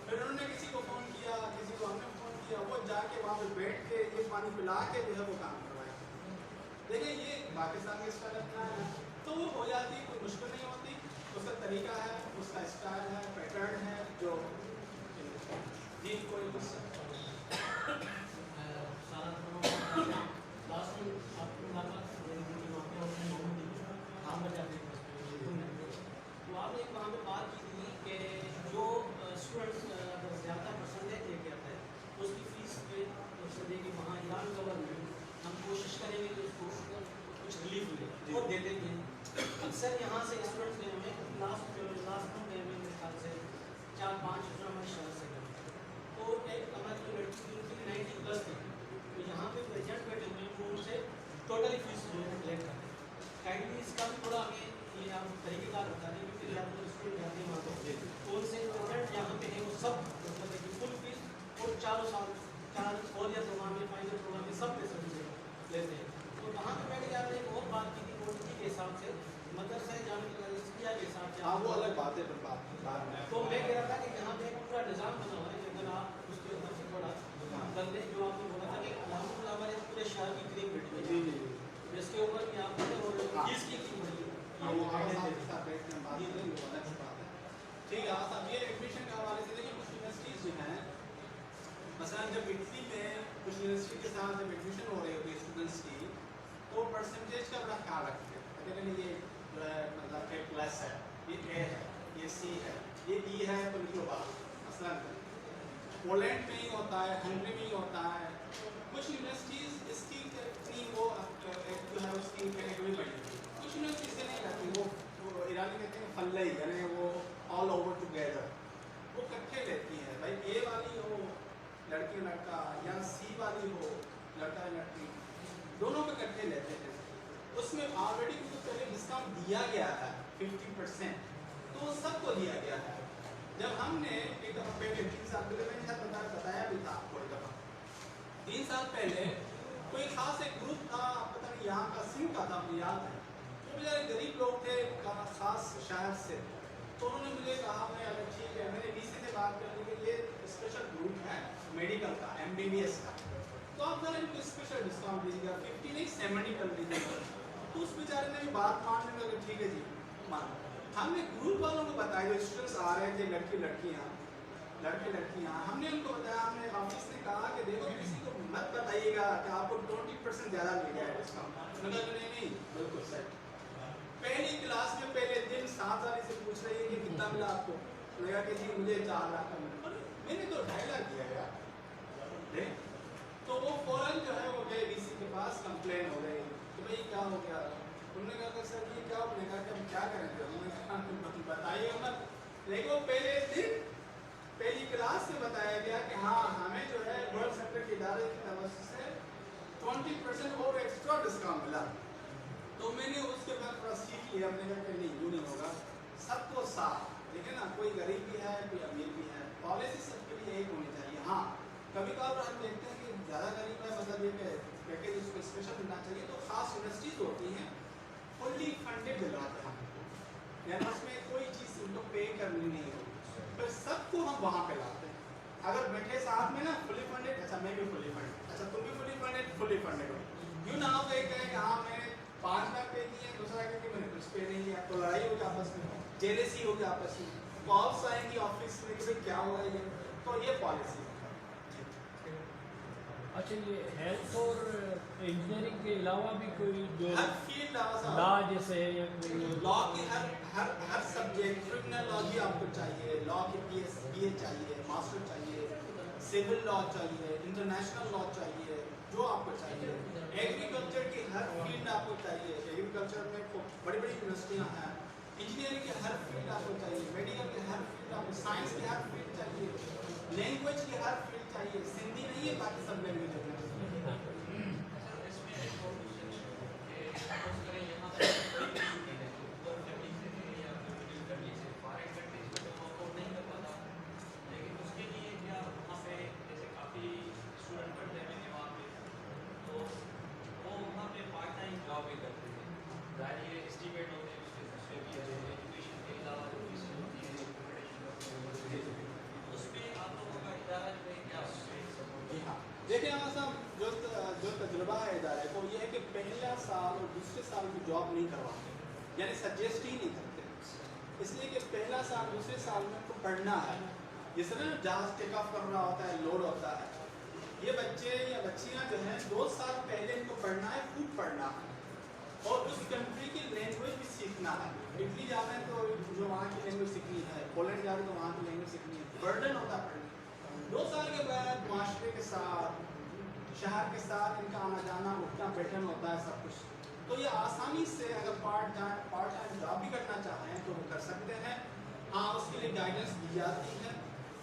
फिर उन्होंने किसी को फ़ोन किया, किसी को हमने फ़ोन किया, वो जाके वहाँ पे बैठ के ये पानी पिला के जो है वो काम करवाया। पाकिस्तान के स्टाइल अपनाया है तो वो हो जाती है, कोई मुश्किल नहीं होती। उसका तरीका है, उसका स्टाइल है, पैटर्न है जो जी कोई लास्ट में आपकी मुलाकात तो आपने एक वहाँ पे बात की थी कि जो स्टूडेंट्स अगर ज़्यादा परसेंटेज लेके आता है तो उसकी फीस पे दे कि वहाँ ईरान गवर्नमेंट हम कोशिश करेंगे कि उसको कुछ रिलीफ मिले और देते भी हैं। अक्सर यहाँ से स्टूडेंट्स गए हुए लास्ट में गए हुए मेरे ख्याल से 4-5 हमारे शहर से गए। तो एक हमारी जो लड़की थी उनकी 90+ थी, तो यहाँ पे जो एजेंट बैठे हुए हैं वो उनसे टोटली फीस जो है कलेक्ट करते हैं। काइंडली इसका भी थोड़ा हमें ये आप तरीकेकार बता दें क्योंकि ज़्यादातर स्टूडेंट जाते हैं वहाँ पे तो उनसे जो एजेंट यहाँ पे है वो सब मतलब है कि फुल फीस और 4 साल 4 4 प्रोग्राम में फाइनल प्रोग्राम में सब पैसे लेते हैं। तो वहाँ पे मैंने यार एक और बात की थी क्वालिटी के हिसाब से मदरसा जाने के हिसाब से हाँ वो अलग बात है, पर बात तो मैं कह रहा था कि यहाँ पे एक पूरा निज़ाम बना हुआ है, अगर आप उसके ऊपर से थोड़ा बंदे जो आपने बोला था कि अलहमदुलिल्लाह हमारे पूरे शहर की क्रीम बैठी हुई है जिसके ऊपर भी आप और फीस की क्रीम बैठी है। ठीक है साहब, ये एडमिशन के हवाले से देखिए कुछ यूनिवर्सिटीज़ जो हैं मसलन जब इटली में कुछ यूनिवर्सिटी के साथ जब एडमिशन हो रही होती है स्टूडेंट्स की तो परसेंटेज का बड़ा ख्याल रखते हैं, कहते हैं ये जो है मतलब A+ है, ये A है, ये C है, ये B है तो लिखो बात। मसलन पोलैंड में ही होता है, हंगरी में ही होता है। कुछ यूनिवर्सिटीज़ इसकी इतनी वो जो है उसकी कैटेगरी बनी हुई, कुछ यूनिवर्सिटी से नहीं रहती, वो ईरानी कहते हैं फल्लई, यानी वो ऑल ओवर टुगेदर वो इकट्ठे लेती है। भाई A वाली हो लड़की लड़का या C वाली हो लड़का लड़की, दोनों को इकट्ठे लेते हैं। उसमें ऑलरेडी तो पहले डिस्काउंट दिया गया है 50%, तो सबको दिया गया है। जब हमने एक दफ़ा पहले 3 साल पहले मैंने शायद बताया भी था आपको, एक दफ़ा 3 साल पहले कोई खास एक ग्रुप था, पता नहीं यहाँ का सिंह का था, मुझे याद है, वो बेचारे गरीब लोग थे खास शहर से। तो उन्होंने मुझे कहा मैं अगर ठीक है, मैंने DC से बात कर ली कि ये स्पेशल ग्रुप है मेडिकल का, MBBS का, तो आप जरा इनको स्पेशल डिस्काउंट दीजिएगा, 50 नहीं 70 कर दीजिएगा। तो उस बेचारे ने भी बात मान ली, अगर ठीक है जी मान। हमने ग्रुप वालों को बताया, जो स्टूडेंट्स आ रहे थे लड़के लड़कियाँ, हमने उनको बताया, हमने ऑफिस ने कहा कि देखो किसी को मत बताइएगा कि आपको 20% ज़्यादा मिल जाए डिस्काउंट। उन्होंने कहा नहीं बिल्कुल सही। पहली क्लास में पहले दिन 7 वाली से पूछ रही है कि कितना मिला आपको, लगा कि जी मुझे 4 लाख का मिला, मैंने तो 2.5 लाख दिया यार। तो वो फौरन जो है वो गए DC के पास, कंप्लेन हो गई कि भाई क्या हो गया। उन्होंने कहा कि सर ये क्या हो, मैंने कहा कि हम क्या करेंगे, उन्होंने कहा बताइए मत। लेकिन वो पहले दिन पहली क्लास से बताया गया कि हाँ हमें जो है वर्ल्ड सेंटर के इदारे की तरफ से 20% और एक्स्ट्रा डिस्काउंट मिला। तो मैंने उसके बाद थोड़ा सीख लिया, हमने कहा कि नहीं यूँ नहीं होगा, सबको साथ, देखिए ना कोई गरीब भी है कोई अमीर भी है, पॉलिसी सबके लिए एक होनी चाहिए। हाँ कभी कभार हम देखते हैं कि ज़्यादा गरीब है, मतलब ये पैकेज उसको स्पेशल मिलना चाहिए, तो खास यूनिवर्सिटीज़ होती हैं फुल्ली फंडेड दिलवाते हैं हमको, यानी उसमें कोई चीज़ उनको पे करनी नहीं होगी, फिर सबको हम वहाँ पे लाते हैं। अगर बैठे साथ में ना फुली फंडेड, अच्छा मैं भी फुली फंडेड, अच्छा तुम भी फुली फंडेड हो, यूँ ना हो गए कि हाँ मैंने 5 लाख पे किए, दूसरा कि मैंने कुछ पे नहीं किया, तो लड़ाई होगी आपस में, जेलेसी होगी आपस में, कॉल्स आएंगी ऑफिस में कि भाई क्या हो रहा है ये, तो ये पॉलिसी। अच्छा ये हेल्थ और इंजीनियरिंग के अलावा भी कोई जो हर फील्ड लॉ जैसे है या कोई लॉ की हर सब्जेक्ट, क्रिमिनोलॉजी आपको चाहिए, लॉ की BA चाहिए, मास्टर चाहिए, सिविल लॉ चाहिए, इंटरनेशनल लॉ चाहिए, जो आपको चाहिए। एग्रीकल्चर की हर फील्ड आपको चाहिए, एग्रीकल्चर में बड़ी बड़ी यूनिवर्सिटियाँ हैं, इंजीनियरिंग की हर फील्ड आपको चाहिए, मेडिकल की हर फील्ड आपको, साइंस की हर फील्ड चाहिए, लैंग्वेज की हर फील्ड चाहिए, सिंधी नहीं है बाकी सब लैंग्वेज है। देखिए हाँ साहब, जो तजुर्बा है इदारे को ये है कि پہلا سال اور دوسرے سال کی جاب نہیں کرواتے, یعنی سجیسٹ ہی نہیں کرتے, اس لیے کہ پہلا سال دوسرے سال میں کو پڑھنا ہے. جس طرح جہاز ٹیک آف کر رہا ہوتا ہے, لوڈ ہوتا ہے, یہ بچے یا بچیاں جو ہیں 2 سال پہلے ان کو پڑھنا ہے, خوب پڑھنا ہے, اور اس کنٹری کی لینگویج بھی سیکھنا ہے. اٹلی جانا ہے تو جو وہاں کی لینگویج سیکھنی ہے, پولینڈ جا رہے تو وہاں کی لینگویج سیکھنی ہے. برڈن ہوتا ہے پڑھنے. 2 سال کے بعد معاشرے کے ساتھ, شہر کے ساتھ ان کا آنا جانا, اٹھنا بیٹھنا ہوتا ہے سب کچھ. تو یہ آسانی سے اگر پارٹ ٹائم جاب بھی کرنا چاہیں تو وہ کر سکتے ہیں. ہاں اس کے لیے گائیڈنس دی جاتی ہے,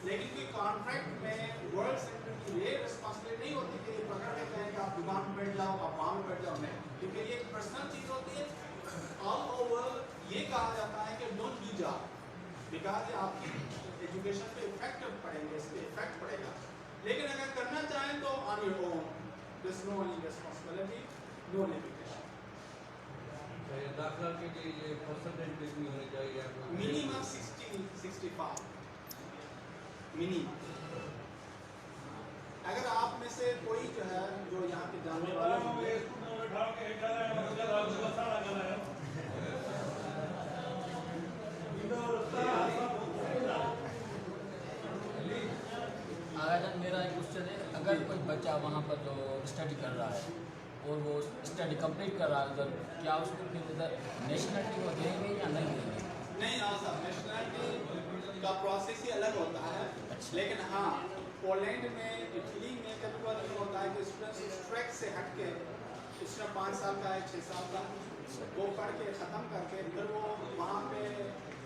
لیکن کوئی کانٹریکٹ میں ورلڈ سیکٹر کی یہ رسپانسبلٹی نہیں ہوتی کہ یہ پکڑ کے کہیں کہ آپ دکان پہ بیٹھ جاؤ, آپ وہاں پہ بیٹھ جاؤ. نہیں, کیونکہ یہ ایک پرسنل چیز ہوتی ہے. آل اوور یہ کہا جاتا ہے کہ ڈونٹ بی جاب, بیکاز یہ آپ کی ایجوکیشن پہ افیکٹ پڑیں گے, اس پہ افیکٹ پڑے گا. لیکن اگر کرنا چاہیں تو on your own, there is no any responsibility, no limitation. داخلہ کے لیے یہ پرسنٹیج کتنی ہونی چاہیے؟ Minimum 60-65 minimum. اگر آپ میں سے کوئی جو ہے جو یہاں کے جاننے والے ہوں گے, میرا ایک کوشچن ہے, اگر کوئی بچہ وہاں پر جو اسٹڈی کر رہا ہے اور وہ اسٹڈی کمپلیٹ کر رہا ہے ادھر, کیا اس کو پھر ادھر نیشنلٹی وہ دیں گے یا نہیں دیں گے؟ نہیں, ہاں صاحب, نیشنلٹی کا پروسیس ہی الگ ہوتا ہے. لیکن ہاں پولینڈ میں, اٹلی میں کبھی بار یہ ہوتا ہے کہ اسٹوڈنٹ ٹریک سے ہٹ کے, اس میں 5 سال کا ہے, 6 سال کا, وہ پڑھ کے ختم کر کے پھر وہ وہاں پہ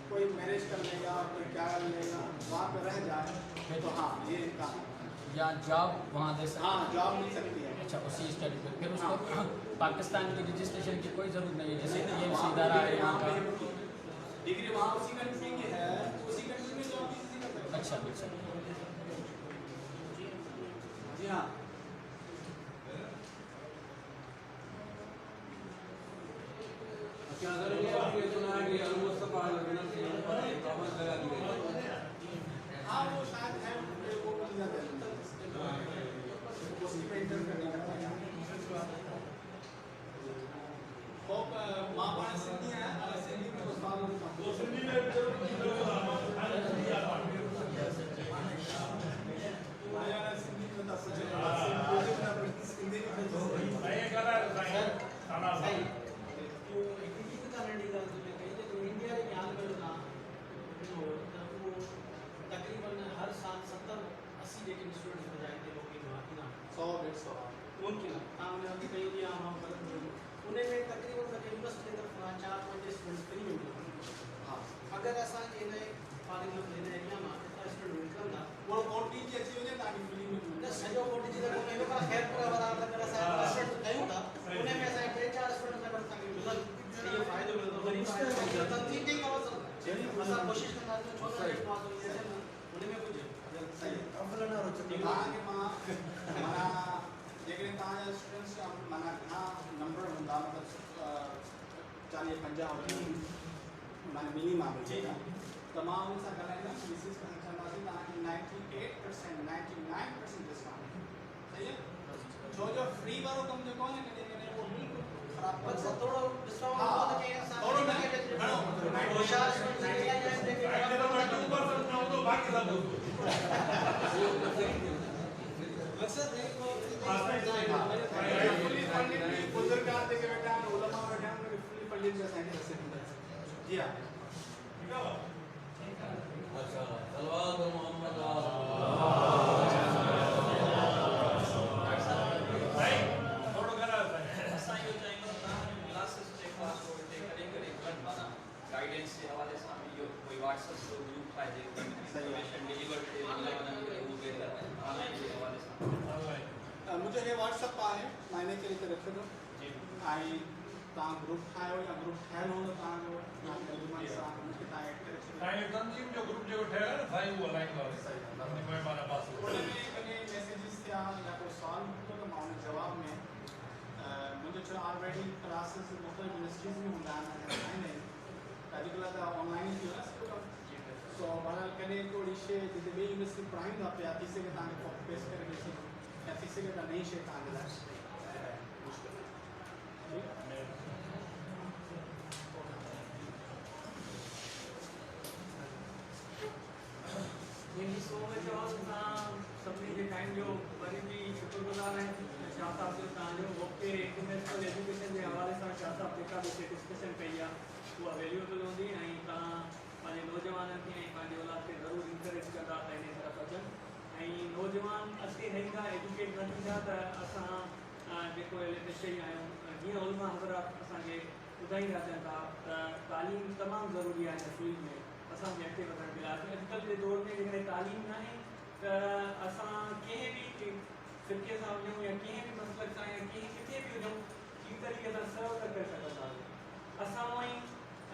کوئی میرج کر لے گا, کوئی کیا کر لے گا, وہاں پہ رہ جائے تو ہاں یہ ان کا, یا جاب وہاں دے سکتے؟ ہاں جاب مل سکتی ہے. اچھا, اسی اسٹڈی پہ پھر اس کو پاکستان کی رجسٹریشن کی کوئی ضرورت نہیں ہے, جیسے کہ یہ ادارہ ہے یہاں کا. ڈگری وہاں اسی کنٹری کی ہے, اسی کنٹری میں جاب بھی اسی کا. اچھا اچھا. جی ہاں. کیا کریں گے آپ یہ سنا ہے کہ المصطفیٰ پابند لگا دی گئی؟ ہاں وہ شاید ہے, وہ مل جاتا ہے اسی پہ انٹر کرنے کا. خوب ماں باپ سندھی ہیں, سندھی میں تو سوال تقریباً ہر سال 70-80 لیکن اسٹوڈنٹ ہو جائیں گے لوگ وہاں کی نا 100-150 ممکن ہے کہیں بھی ہم انہیں میں تقریباً یونیورسٹی کی طرف 4-5 اسٹوڈنٹ فری میں ملتے. اگر ایسا کہ فارغ لینا ایریا میں اسٹوڈنٹ کرنا وہ کوٹی کی اچھی ہو جائے تاکہ فری میں ملے. سجو کوٹی جی کا کہیں کا خیر پورا برابر کرا سا اسٹوڈنٹ کہیں تھا, انہیں میں ایسا 3-4 اسٹوڈنٹ میں بڑھتا کہ ملل یہ فائدہ ملتا, غریب فائدہ تنظیم نہیں کا وصل ایسا کوشش کرنا ہے چھوٹا ریٹ پاس ہو جائے انہیں میں کچھ لیکن اسٹوڈنٹس کا مانا گھنا نمبر ہوتا, مطلب 40-50 میں منیمم ہے تمام ایسا کرنا ہے نا فیسز کا خرچہ بازی تاکہ 98% ڈسکاؤنٹ. صحیح ہے, جو فری والوں کم جو کون ہے کہ وہ بالکل خراب بس تھوڑا ڈسکاؤنٹ ہوتا ہے کہ تھوڑا میں ہوشیار مقصد ہے بزرگان دیکھے بیٹھے ہیں, علماء بیٹھے ہیں, انہیں فلی فنڈنگ جیسا ہے. جی ہاں. اچھا, صلوات محمد گائیڈنس کے حوالے سے ہمیں یہ کوئی واٹس ایپ کو گروپ فائدے انفارمیشن ڈیلیور مجھے یہ واٹس ایپ ہے معنی کے لیے رکھ دو آئی تاں گروپ ٹھاहियो या ग्रुप ठहियलु हूंदो तव्हांजो या तर्जुमान सां हुनखे तव्हां ऐड करे छॾियो. तव्हांजो तंज़ीम जो ग्रुप जेको ठहियल आहे न साईं उहो हलाईंदो आहे तंज़ीम महिमान पास उनमें कॾहिं मैसेजिस थिया या कोई सुवाल हूंदो त मां हुन जवाब में मुंहिंजो छो ऑलरेडी क्लासिस मुख़्तलिफ़ यूनिवर्सिटीज़ में हूंदा आहिनि ऐं अॼुकल्ह त ऑनलाइन थी वियो आहे सो बहरहाल कॾहिं थोरी शइ जिते ॿी यूनिवर्सिटी पढ़ाईंदा पिया थी सघे तव्हांखे कॉपी पेस्ट करे ॾेई या थी सघे त नई शइ तव्हांजे लाइ मुश्किल Thank you so much all. सभी के टाइम जो वरी भी शुक्रगुजार हैं शाह साहब जो तव्हांजो ओके इंटरनेशनल एजुकेशन के हवाले सां शाह साहब जेका बि डिस्कशन कई आहे उहा वैल्यूएबल हूंदी ऐं तव्हां पंहिंजे नौजवाननि खे ऐं पंहिंजे औलाद खे ज़रूरु इंकरेज कंदा त इन तरफ़ अचनि ऐं नौजवान अॻिते रहंदा एजुकेट न थींदा त असां जेको शइ आहियूं जीअं उलमा हज़रात असांखे ॿुधाईंदा अचनि था त तालीम तमामु ज़रूरी आहे हिन फील्ड में असांखे अॻिते वधण जे लाइ अॼुकल्ह जे दौर में जेकॾहिं तालीम न आहे त असां कंहिं बि फिरके सां हुजूं या कंहिं बि मसलक सां या कंहिं किथे बि हुजूं ठीक तरीक़े सां सर्व न करे सघंदासीं असां उअं ई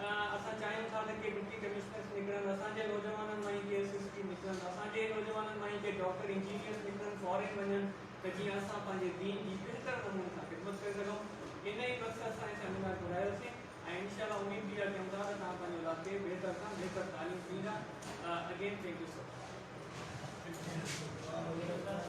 असां चाहियूं था त के डिप्टी कमिश्नर्स निकिरनि असांजे नौजवाननि मां ई के एसएसपी निकिरनि असांजे नौजवाननि मां ई के डॉक्टर इंजीनियर्स निकिरनि फॉरेन वञनि त जीअं असां पंहिंजे दीन जी बहितर नमूने सां ख़िदमत करे सघूं इन ई मक़सद सां सेमिनार घुरायोसीं ऐं इंशाअल्लाह उमेद बि कयूं था त तव्हां पंहिंजे औलाद खे बहितर खां बहितर तालीम ॾींदा again thank you so much